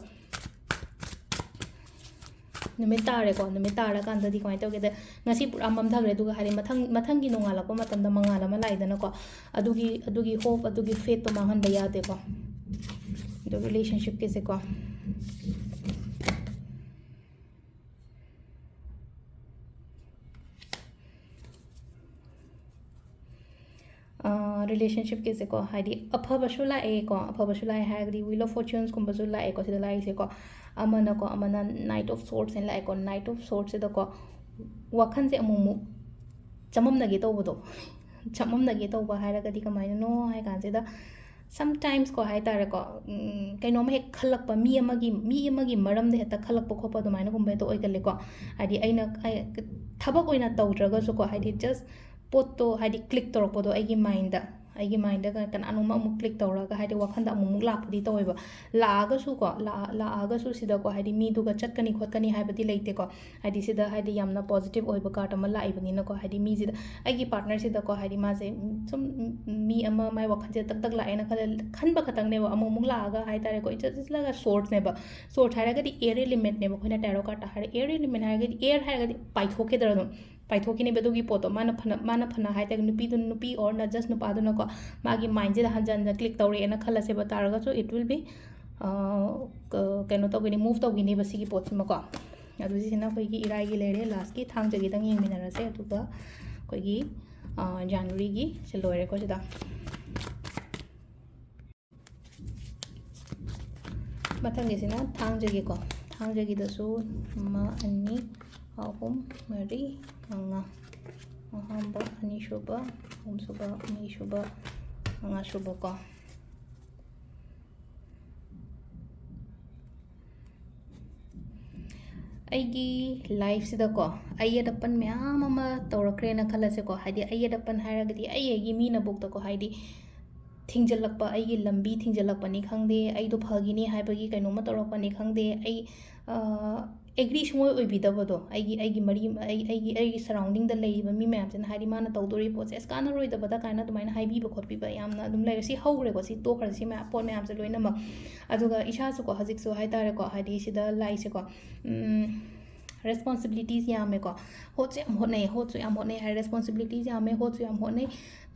numit tare ko numit tara kanda di kamai tawge da ngasi pura mamthagre duga hari mathang gi nonga lakpa matam da mangala ma laidana ko adugi hope adugi faith to mangan ba yate ko the relationship ke se ko relationship ke se ko hari aphaba shula e ko aphaba shula ha gri wheel of fortunes kumba su la e ko sida lai se ko amana night of swords and like on night of swords se da ko wakhan se amumu chamam nagi tawbodo chamam nagi tawba hairaga di kamai no hai kan se da sometimes ko hai tare ko kaino ma hek khalakpa mi amagi maram de heta khalakpa khopa do maina gumbe to oigale ko adi aina thabak oina tawdraga so ko hadi just pot to hadi click torpodo aigi mind da kan anuma mu click tawraga hadi wakhanda amu lakpudi toyba laaga su ko laaga su sida ko hadi mi duga chatkani khotkani haibadi leite ko hadi sida hadi yamna positive oiba card ama laibani na ko hadi mi sida aigi partner sida ko hadi ma se sum mi ama mai wakhan je tak laina khanba khatang ne amu mu laaga hai tare ko just laga swords ne ba sword hairaga di air element ne ba khoina tarot card ta har air element hairaga di air hairaga di paithoke daro paithokini bedugi poto mana phana hai tag nupi or na just nupa do na ko magi mind je hanjan click tawre ena khala se bataraga so it will be keno to gini move to gini basi gi pot ma ko adu sina koi gi irai gi lere last ki thang jagi dang yeng minara se atu ga koi gi january gi se loire ko sida mathang gi sina thang jagi da su ma ani ahum mari manga ahamba ani shuba suba ani shuba manga shuba ko aigi life sida ko ayada pan myam ama tawrakre na khala se ko hadi ayada pan haragadi aigi mi na bok ta ko hadi thingjalakpa aigi lambi thingjalakpa ni khangde ai do phagini haibagi kaino ma tawrakpa ni khangde ai agree shmoy oibidabado aigi mari aigi surrounding da leiba mi map jan hari mana tawdori process kana roi da bada kana dumaina haibi ba khotbi ba yamna dum lai si haure ko si to khar si ma pot map je loina ma aduga isha su ko hajik su hai tare ko hadi sida lai se ko responsibilities ꯌꯥꯝꯃꯦꯀꯣ ꯍꯣꯠꯁꯨ ꯌꯥꯝ ꯍꯣꯠꯅꯩ ꯍꯣꯠꯁꯨ ꯌꯥꯝ ꯍꯣꯠꯅꯩ ꯍꯥꯏ responsibilities ꯌꯥꯝꯃꯦ ꯍꯣꯠꯁꯨ ꯌꯥꯝ ꯍꯣꯠꯅꯩ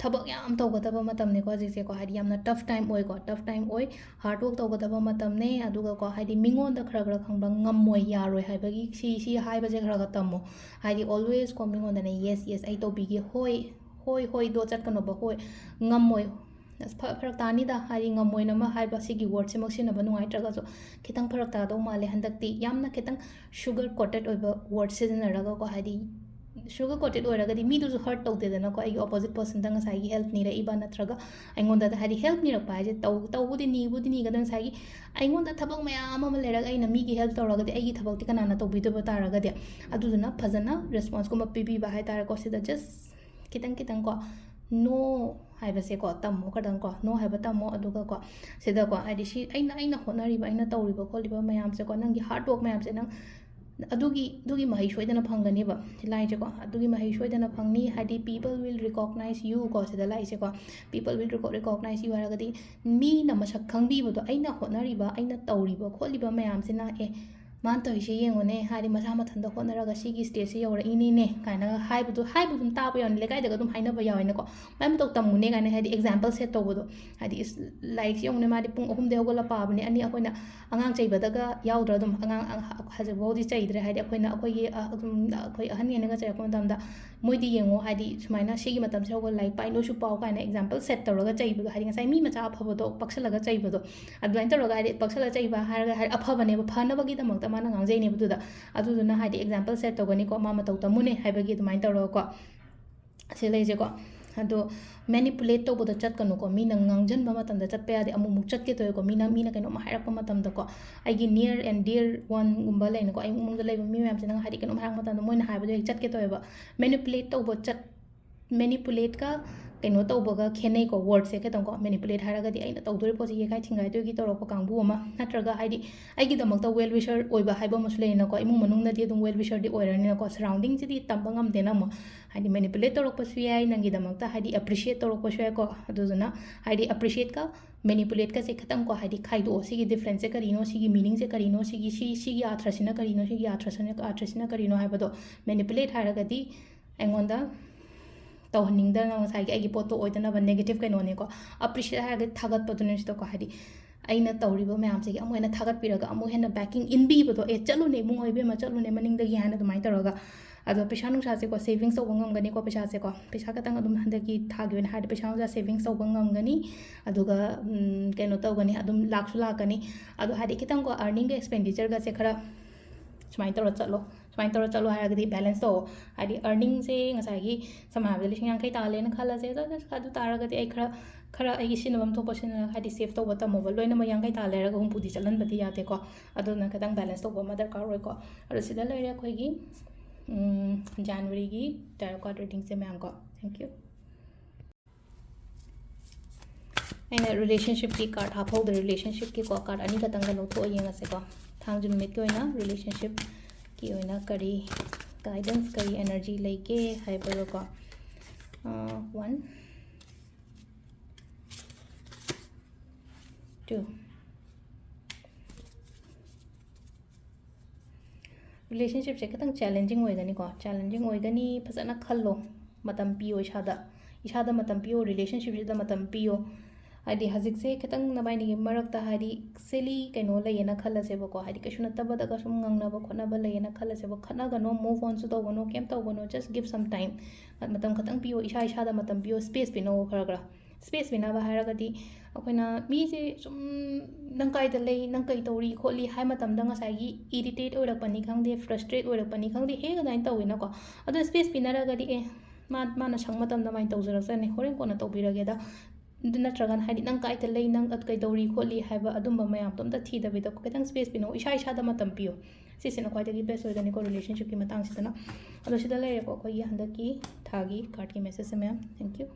ꯊꯕꯛ ꯌꯥꯝ ꯇꯧꯒꯗꯕ ꯃꯇꯝꯅꯦꯀꯣ ꯍꯧꯖꯤꯛꯁꯦꯀꯣ ꯍꯥꯏꯗꯤ ꯌꯥꯝꯅ ꯇꯐ ꯇꯥꯏꯝ ꯑꯣꯏꯀꯣ ꯇꯐ ꯇꯥꯏꯝ ꯑꯣꯏ ꯍꯥꯔꯗ ꯋꯔꯛ ꯇꯧꯒꯗꯕ ꯃꯇꯝꯅꯦ ꯑꯗꯨꯒꯀꯣ ꯍꯥꯏꯗꯤ ꯃꯤꯉꯣꯟꯗ ꯈꯔ ꯈꯪꯕ ꯉꯝꯃꯣꯏ ꯌꯥꯔꯣꯏ ꯍꯥꯏꯕꯒꯤ ꯁꯤ ꯍꯥꯏꯕꯁꯦ ꯈꯔ ꯇꯝꯃꯣ ꯍꯥꯏꯗꯤ ꯑꯣꯜꯋꯦꯁ ꯀꯣ ꯃꯤꯉꯣꯟꯗꯅ ꯌꯦꯁ ꯑꯩ ꯇꯧꯕꯤꯒꯦ ꯍꯣꯏ ꯗꯣ ꯆꯠꯀꯅꯣꯕ ꯍꯣꯏ ꯉꯝꯃꯣꯏ ꯑꯁ ꯐꯔꯛ ꯇꯥꯅꯤꯗ ꯍꯥꯏꯗꯤ ꯉꯝꯃꯣꯏꯅ ꯑꯃ ꯍꯥꯏꯕ ꯁꯤꯒꯤ ꯋꯥꯔꯗꯁꯤꯃꯛ ꯁꯤꯖꯤꯟꯅꯕ ꯅꯨꯡꯉꯥꯏꯇ꯭ꯔꯒꯁꯨ ꯈꯤꯇꯪ ꯐꯔꯛ ꯇꯥꯗꯧ ꯃꯥꯜꯂꯦ ꯍꯟꯗꯛꯇꯤ ꯌꯥꯝꯅ ꯈꯤꯇꯪ ꯁꯨꯒꯔ ꯀꯣꯇꯦꯠ ꯑꯣꯏꯕ ꯋꯥꯔꯗ ꯁꯤꯖꯤꯟꯅꯔꯒꯀꯣ ꯍꯥꯏꯗꯤ ꯁꯨꯒꯔ ꯀꯣꯇꯦꯠ ꯑꯣꯏꯔꯒꯗꯤ ꯃꯤꯗꯨꯁꯨ ꯍꯔꯠ ꯇꯧꯗꯦꯗꯅꯀോ ꯑꯩꯒꯤ ꯑꯣꯄꯣꯖꯤꯠ ꯄꯔꯁꯟꯗ ꯉꯁꯥꯏꯒꯤ ꯍꯦꯜꯞ ꯅꯤꯔꯛꯏꯕ ꯅꯠꯇ꯭ꯔꯒ ꯑꯩꯉꯣꯟꯗ ꯍꯥꯏꯗꯤ ꯍꯦꯜꯞ ꯅꯤꯔꯛꯄ ꯍꯥꯏꯁꯦ ꯇꯧꯕꯨꯗꯤ ꯅꯤꯒꯗ ꯉꯁꯥꯏꯒꯤ ꯑꯩꯉꯣꯟꯗ ꯊꯕꯛ ꯃꯌꯥꯝ ꯑꯃ ꯂꯩꯔꯒ ꯑꯩꯅ ꯃꯤꯒꯤ ꯍꯦꯜꯞ ꯇꯧꯔꯒꯗꯤ ꯑꯩꯒꯤ ꯊꯕꯛꯇꯤ ꯀꯅꯥꯅ ꯇꯧꯕꯤꯗꯕ ꯇꯥꯔꯒꯗꯤ ꯑꯗꯨꯗꯨꯅ ꯐꯖꯅ ꯔꯦꯁꯄꯣꯟꯁꯀꯨꯝꯕ ꯄꯤꯕꯤꯕ ꯍꯥꯏꯇꯥꯔꯦꯀꯣ ꯁꯤꯗ ꯖꯁ ꯈꯤꯇꯪꯀꯣ ꯅꯣ ꯍꯥꯏꯕꯁꯦꯀꯣ ꯇꯝꯃꯣ ꯈꯇꯪꯀꯣ ꯅꯣ ꯍꯥꯏꯕ ꯇꯝꯃꯣ ꯑꯗꯨꯒꯀꯣ ꯁꯤꯗꯀꯣ ꯍꯥꯏꯗꯤ ꯑꯩꯅ ꯍꯣꯠꯅꯔꯤꯕ ꯑꯩꯅ ꯇꯧꯔꯤꯕ ꯈꯣꯠꯂꯤꯕ ꯃꯌꯥꯝꯁꯦꯀꯣ ꯅꯪꯒꯤ ꯍꯥꯔꯗ ꯋꯔꯛ ꯃꯌꯥꯝꯁꯦ ꯅꯪ ꯑꯗꯨꯒꯤ ꯃꯍꯩ ꯁꯣꯏꯗꯅ ꯐꯪꯒꯅꯤꯕ ꯂꯥꯏꯁꯦꯀꯣ ꯑꯗꯨꯒꯤ ꯃꯍꯩ ꯁꯣꯏꯗꯅ ꯐꯪꯅꯤ ꯍꯥꯏꯗꯤ ꯄꯤꯄꯜ ꯋꯤꯜ ꯔꯤꯀꯣꯛꯅꯥꯏꯖ ꯌꯨ ꯀꯣ ꯁꯤꯗ ꯂꯥꯛꯏꯁꯦꯀꯣ ꯄꯤꯄꯜ ꯋꯤꯜ ꯔꯤꯀꯣꯛꯅꯥꯏꯖ ꯌꯨ ꯍꯥꯏꯔꯒꯗꯤ ꯃꯤꯅ ꯃꯁꯛ ꯈꯪꯕꯤꯕꯗꯣ ꯑꯩꯅ ꯍꯣꯠꯅꯔꯤꯕ ꯑꯩꯅ ꯇꯧꯔꯤꯕ ꯈꯣꯠꯂꯤꯕ ꯃꯌꯥꯝꯁꯤꯅ ꯃꯥꯅ ꯇꯧꯔꯤꯁꯦ ꯌꯦꯡꯉꯨꯅꯦ ꯍꯥꯏꯗꯤ ꯃꯁꯥ ꯃꯊꯟꯇ ꯍꯣꯠꯅꯔꯒ ꯁꯤꯒꯤ ꯁ꯭ꯇꯦꯖꯁꯦ ꯌꯧꯔꯛꯏꯅꯤꯅꯦ ꯀꯥꯏꯅ ꯍꯥꯏꯕ ꯑꯗꯨꯝ ꯇꯥꯕ ꯌꯥꯎꯅꯤ ꯂꯩꯀꯥꯏꯗꯒ ꯑꯗꯨꯝ ꯍꯥꯏꯅꯕ ꯌꯥꯎꯋꯦꯅꯀꯣ ꯃꯥꯏ ꯃꯇꯧ ꯇꯝꯃꯨꯅꯦ ꯀꯥꯏꯅ ꯍꯥꯏꯗꯤ ꯑꯦꯛꯖꯥꯝꯄꯜ ꯁꯦꯠ ꯇꯧꯕꯗꯣ ꯍꯥꯏꯗꯤ ꯂꯥꯏꯔꯤꯛꯁꯦ ꯌꯦꯡꯉꯨꯅꯦ ꯃꯥꯗꯤ ꯄꯨꯡ 3ꯗꯩ ꯍꯧꯒꯠꯂ ꯄꯥꯕꯅꯦ ꯑꯩꯈꯣꯏꯅ ꯑꯉꯥꯡ ꯆꯩꯕꯗꯒ ꯌꯥꯎꯗ꯭ꯔꯥ ꯑꯗꯨꯝ ꯑꯉꯥꯡ ꯍꯧꯖꯤꯛꯐꯥꯎꯗꯤ ꯆꯩꯗ꯭ꯔꯦ ꯍꯥꯏꯗꯤ ꯑꯩꯈꯣꯏ ꯑꯍꯟꯉꯩꯅꯒ ꯆꯩꯔꯛꯄ ꯃꯇꯝꯗ ꯃꯣꯏꯗꯤ ꯌꯦꯡꯉꯣ ꯍꯥꯏꯗꯤ ꯁꯨꯃꯥꯏꯅ ꯁꯤꯒꯤ ꯃꯇꯝꯁꯤꯗ ꯍꯧꯒꯠ ꯂꯥꯏꯔꯤꯛ ꯄꯥꯏ ꯅꯣꯏꯁꯨ ꯄꯥꯎ ꯀꯥꯏꯅ ꯑꯦꯛꯖꯥꯝꯄꯜ ꯁꯦꯠ ꯇꯧꯔꯒ ꯆꯩꯕꯗꯣ ꯍꯥꯏꯗꯤ ꯉꯁꯥꯏ ꯃꯤ ꯃꯆꯥ ꯑꯐꯕꯗꯣ ꯄꯛꯁꯜꯂꯒ ꯆꯩꯕꯗꯣ ꯑꯗꯨꯃꯥꯏꯅ ꯇꯧꯔꯒ ꯍꯥꯏꯗꯤ ꯄꯛꯁꯜꯂꯒ ꯆꯩꯕ ꯍꯥꯏꯔꯒ ꯍꯥꯏꯗꯤ ꯑꯐꯕꯅꯦꯕ ꯐꯅꯕꯒꯤꯗꯃꯛꯇ ꯃꯥꯅ ꯉꯥꯡꯖꯩꯅꯦꯕ ꯑꯗꯨꯗꯨꯅ ꯍꯥꯏꯗꯤ ꯑꯦꯛꯖꯥꯝꯄꯜ ꯁꯦꯠ ꯇꯧꯒꯅꯤꯀꯣ ꯃꯥ ꯃꯇꯧ ꯇꯝꯃꯨꯅꯦ ꯍꯥꯏꯕꯒꯤ ꯑꯗꯨꯃꯥꯏꯅ ꯇꯧꯔꯒꯀꯣ ꯑꯁꯤ ꯂꯩꯁꯦꯀꯣ ꯑꯗꯣ ꯃꯦꯅꯤꯄꯨꯂꯦꯠ ꯇꯧꯕꯗ ꯆꯠꯀꯅꯨꯀꯣ ꯃꯤꯅ ꯉꯥꯡꯖꯟꯕ ꯃꯇꯝꯗ ꯆꯠꯄ ꯌꯥꯗꯦ ꯑꯃꯨꯛ ꯆꯠꯀꯦ ꯇꯧꯋꯦꯀꯣ ꯃꯤꯅ ꯀꯩꯅꯣꯝꯃ ꯍꯥꯏꯔꯛꯄ ꯃꯇꯝꯗꯀꯣ ꯑꯩꯒꯤ ꯅꯤꯌꯔ ꯑꯦꯟ ꯗꯤꯌꯔ ꯋꯥꯟꯒꯨꯝꯕ ꯂꯩꯅꯀꯣ ꯑꯩ ꯏꯃꯨꯡꯗ ꯂꯩꯕ ꯃꯤ ꯃꯌꯥꯝꯁꯤꯅ ꯍꯥꯏꯗꯤ ꯀꯩꯅꯣꯝ ꯍꯥꯏꯔꯛꯄ ꯃꯇꯝꯗ ꯃꯣꯏꯅ ꯍꯥꯏꯕꯗꯣ ꯑꯩ ꯆꯠꯀꯦ ꯇꯧꯋꯦꯕ ꯃꯦꯅꯤꯄꯨꯂꯦꯠꯀ ꯀꯩꯅꯣ ꯇꯧꯕꯒ ꯈꯦꯠꯅꯩꯀꯣ ꯋꯥꯔꯗꯁꯦ ꯈꯤꯇꯪꯀꯣ ꯃꯦꯅꯤꯄꯨꯂꯦꯠ ꯍꯥꯏꯔꯒꯗꯤ ꯑꯩꯅ ꯇꯧꯗꯣꯔꯤꯕ ꯄꯣꯠꯁꯦ ꯌꯦꯛꯈꯥꯏ ꯊꯤꯡꯒꯥꯏꯗꯣꯏꯒꯤ ꯇꯧꯔꯛꯄ ꯀꯥꯡꯕꯨ ꯑꯃ ꯅꯠꯇ꯭ꯔꯒ ꯍꯥꯏꯗꯤ ꯑꯩꯒꯤꯗꯃꯛꯇ ꯋꯦꯜ ꯋꯤꯁꯔ ꯑꯣꯏꯕ ꯍꯥꯏꯕ ꯑꯃꯁꯨ ꯂꯩꯅꯀꯣ ꯏꯃꯨꯡ ꯃꯅꯨꯡꯗꯗꯤ ꯑꯗꯨꯝ ꯋꯦꯜ ꯋꯤꯁꯔꯗꯤ ꯑꯣꯏꯔꯅꯤꯅꯀꯣ ꯁꯔꯥꯎꯟꯗꯤꯡꯁꯤꯗꯤ ꯇꯝꯕ ꯉꯝꯗꯦꯅ ꯑꯃꯨꯛ ꯍꯥꯏꯗꯤ ꯃꯦꯅꯤꯄꯨꯂꯦꯠ ꯇꯧꯔꯛꯄꯁꯨ ꯌꯥꯏ ꯅꯪꯒꯤꯗꯃꯛꯇ ꯍꯥꯏꯗꯤ ꯑꯦꯄ꯭ꯔꯤꯁꯤꯌꯦꯠ ꯇꯧꯔꯛꯄꯁꯨ ꯌꯥꯏꯀꯣ ꯑꯗꯨꯗꯨꯅ ꯍꯥꯏꯗꯤ ꯑꯦꯄ꯭ꯔꯤꯁꯤꯌꯦꯠꯀ ꯃꯦꯅꯤꯄꯨꯂꯦꯠꯀꯁꯦ ꯈꯤꯇꯪꯀꯣ ꯍꯥꯏꯗꯤ ꯈꯥꯏꯗꯣꯛꯑꯣ ꯁꯤꯒꯤ ꯗꯤꯐ꯭ꯔꯦꯟꯁꯁꯦ ꯀꯔꯤꯅꯣ ꯁꯤꯒꯤ ꯃꯤꯅꯤꯡꯁꯦ ꯀꯔꯤꯅꯣ ꯁꯤꯒꯤ ꯑꯥꯊ꯭ꯔꯁꯤꯅ ꯀꯔꯤꯅꯣ ꯁꯤꯒꯤ ꯑꯥꯊ꯭ꯔꯁꯤꯅ ꯀꯔꯤꯅೋ ꯍꯥꯏꯕꯗꯣ ꯃꯦꯅꯤꯄꯨꯂꯦꯠ ꯍꯥꯏꯔꯒꯗꯤ ꯑꯩꯉꯣꯟꯗ ꯇꯧꯍꯟꯅꯤꯡꯗꯅ ꯉꯁꯥꯏꯒꯤ ꯑꯩꯒꯤ ꯄꯣꯠꯇꯣ ꯑꯣꯏꯗꯅꯕ ꯅꯦꯒꯦꯇꯤቭ ꯀꯩꯅꯣꯅꯦꯀꯣ ꯑꯄ꯭ꯔꯤꯁꯤꯌꯦꯠ ꯍꯥꯏꯔꯒꯗꯤ ꯊꯥꯒꯠꯄꯗꯨꯅꯦ ꯁꯤꯗꯀꯣ ꯍꯥꯏꯗꯤ ꯑꯩꯅ ꯇꯧꯔꯤꯕ ꯃꯌꯥꯝꯁꯤꯒꯤ ꯑꯃꯨꯛ ꯍꯦꯟꯅ ꯊꯥꯒꯠꯄꯤꯔꯒ ꯑꯃꯨꯛ ꯍꯦꯟꯅ ꯕꯦꯀꯤꯡ ꯏꯟꯕꯤꯕꯗꯣ ꯆꯠꯂꯨꯅꯦ ꯏꯕꯨꯡꯉꯣ ꯏꯕꯦꯝꯃ ꯆꯠꯂꯨꯅꯦ ꯃꯅꯤꯡꯗꯒꯤ ꯍꯥꯏꯅ ꯑꯗꯨꯃꯥꯏꯅ ꯇꯧꯔꯒ ꯑꯗꯣ ꯄꯩꯁꯥ ꯅꯨꯡꯁꯥꯁꯦꯀꯣ ꯁꯦꯚꯤꯡꯁ ꯇꯧꯕ ꯉꯝꯒꯅꯤꯀꯣ ꯄꯩꯁꯥꯁꯦꯀꯣ ꯄꯩꯁꯥ ꯈꯛꯇꯪ ꯑꯗꯨꯝ ꯍꯟꯗꯛꯀꯤ ꯊꯥꯒꯤ ꯑꯣꯏꯅ ꯍꯥꯏꯔꯗꯤ ꯄꯩꯁꯥ ꯅꯨꯡꯁꯥ ꯁꯦꯚꯤꯡꯁ ꯇꯧꯕ ꯉꯝꯒꯅꯤ ꯑꯗꯨꯒ ꯀꯩꯅꯣ ꯇꯧꯒꯅꯤ ꯑꯗꯨꯝ ꯂꯥꯛꯁꯨ ꯂꯥꯛꯀꯅꯤ ꯑꯗꯣ ꯍꯥꯏꯗꯤ ꯈꯤꯇꯪꯀꯣ ꯑꯔꯅꯤꯡꯒ ꯑꯦꯛꯁꯄꯦꯟꯗꯤꯆꯔꯒꯁꯦ ꯈꯔ ꯁꯨꯃꯥꯏꯅ ꯇꯧꯔ ꯆꯠꯂꯣ ꯍꯥꯏꯔꯒꯗꯤ ꯕꯦꯂꯦꯟꯁ ꯇꯧꯑꯣ ꯍꯥꯏꯗꯤ ꯑꯔꯅꯤꯡꯁꯦ ꯉꯁꯥꯏꯒꯤ ꯁꯝꯅ ꯍꯥꯏꯔꯕꯗ 50,000 ꯇꯥꯜꯂꯦꯅ ꯈꯜꯂꯁꯦ ꯑꯗꯨ ꯇꯥꯔꯒꯗꯤ ꯑꯩ ꯈꯔ ꯑꯩꯒꯤ ꯁꯤꯖꯤꯟꯅꯐꯝ ꯊꯣꯛꯄ ꯍꯥꯏꯗꯤ ꯁꯦꯞ ꯇꯧꯕ ꯇꯝꯃꯣꯕ ꯂꯣꯏꯅꯃꯛ 50 ꯇꯥꯜꯂꯦ ꯍꯥꯏꯔꯒ ꯍꯨꯝꯐꯨꯗꯤ ꯆꯠꯍꯟꯕꯗꯤ ꯌꯥꯗꯦꯀꯣ ꯑꯗꯨꯅ ꯈꯤꯇꯪ ꯕꯦꯂꯦꯟꯁ ꯇꯧꯕ ꯑꯃ ꯗꯔꯀꯥꯔ ꯑꯣꯏꯀꯣ ꯑꯗꯣ ꯁꯤꯗ ꯂꯩꯔꯦ ꯑꯩꯈꯣꯏꯒꯤ ꯖꯅꯋꯥꯔꯤꯒꯤ ꯇꯦꯔꯣ ꯀꯥꯔꯗ ꯔꯤꯗꯤꯡꯁꯦ ꯃꯌꯥꯝꯀꯣ ꯊꯦꯡꯛ ꯌꯨ ꯑꯩꯅ ꯔꯤꯂꯦꯁꯟꯁꯤꯞꯀꯤ ꯀꯥꯔꯗ ꯍꯥꯞꯍꯧꯗ꯭ꯔꯦ ꯔꯤꯂꯦꯁꯟꯁꯤꯞꯀꯤꯀꯣ ꯀꯥꯔꯗ ꯑꯅꯤꯈꯛꯇꯪꯒ ꯂꯧꯊꯣꯛꯑ ꯌꯦꯡꯉꯁꯦꯀꯣ ꯊꯥꯡꯖ ꯅꯨꯃꯤꯠꯀꯤ ꯑꯣꯏꯅ ꯔꯤꯂꯦꯁꯟꯁꯤꯞꯀꯤ ꯑꯣꯏꯅ ꯀꯔꯤ ꯒꯥꯏꯗꯦꯟꯁ ꯀꯔꯤ एनर्जी लेके हाइबरको 1 2 रिलेशनशिप से खतंग चैलेंजिंग होएगनी को चैलेंजिंग होएगनी फसना खल्लो मतम पियो इशादा मतम पियो रिलेशनशिप से मतम पियो हाइदी हजिक से खतंग नबाइनी की मरकता हाइदी सेली कनो लेना खल्लसेबको हाइदी कशु नतबदगा सुम ngangnaba khotnaba लेना खल्लसेबो खनागनो मूव ऑन सु तौगनो केम तौगनो जस्ट गिव सम टाइम मतम खतंग पियो इशादा मतम पियो स्पेस पिनो खरगरा स्पेस पिनाबा हारगदी अखोइना मीजे सुम नंग काइदा ले नंग कई तौरी खोली हाय मतमदा ngasai इरिटेट ओरकपनी खंगदे फ्रस्ट्रेट ओरकपनी खंगदे हे गदाइन तौइनाको अदो स्पेस पिनारगदी माना संग मतमदा माइन तौजरसने होरेन कोना तौबिरगेदा नत्रगन हाइदी नंग काइदा ले नंग अत कई तौरी खोली हाइबा अदुम्बा मयाम तोमदा थीदबेदा खतंग स्पेस पिनो इशादा मतम पियो सिसिना क्वाइदगी बेस्ट ओइगनी को रिलेशनशिप की मतंग सिदना अदो सिदा लेरेको अखोई हंदकी थागी कार्ड की मेसेज से मैम थैंक यू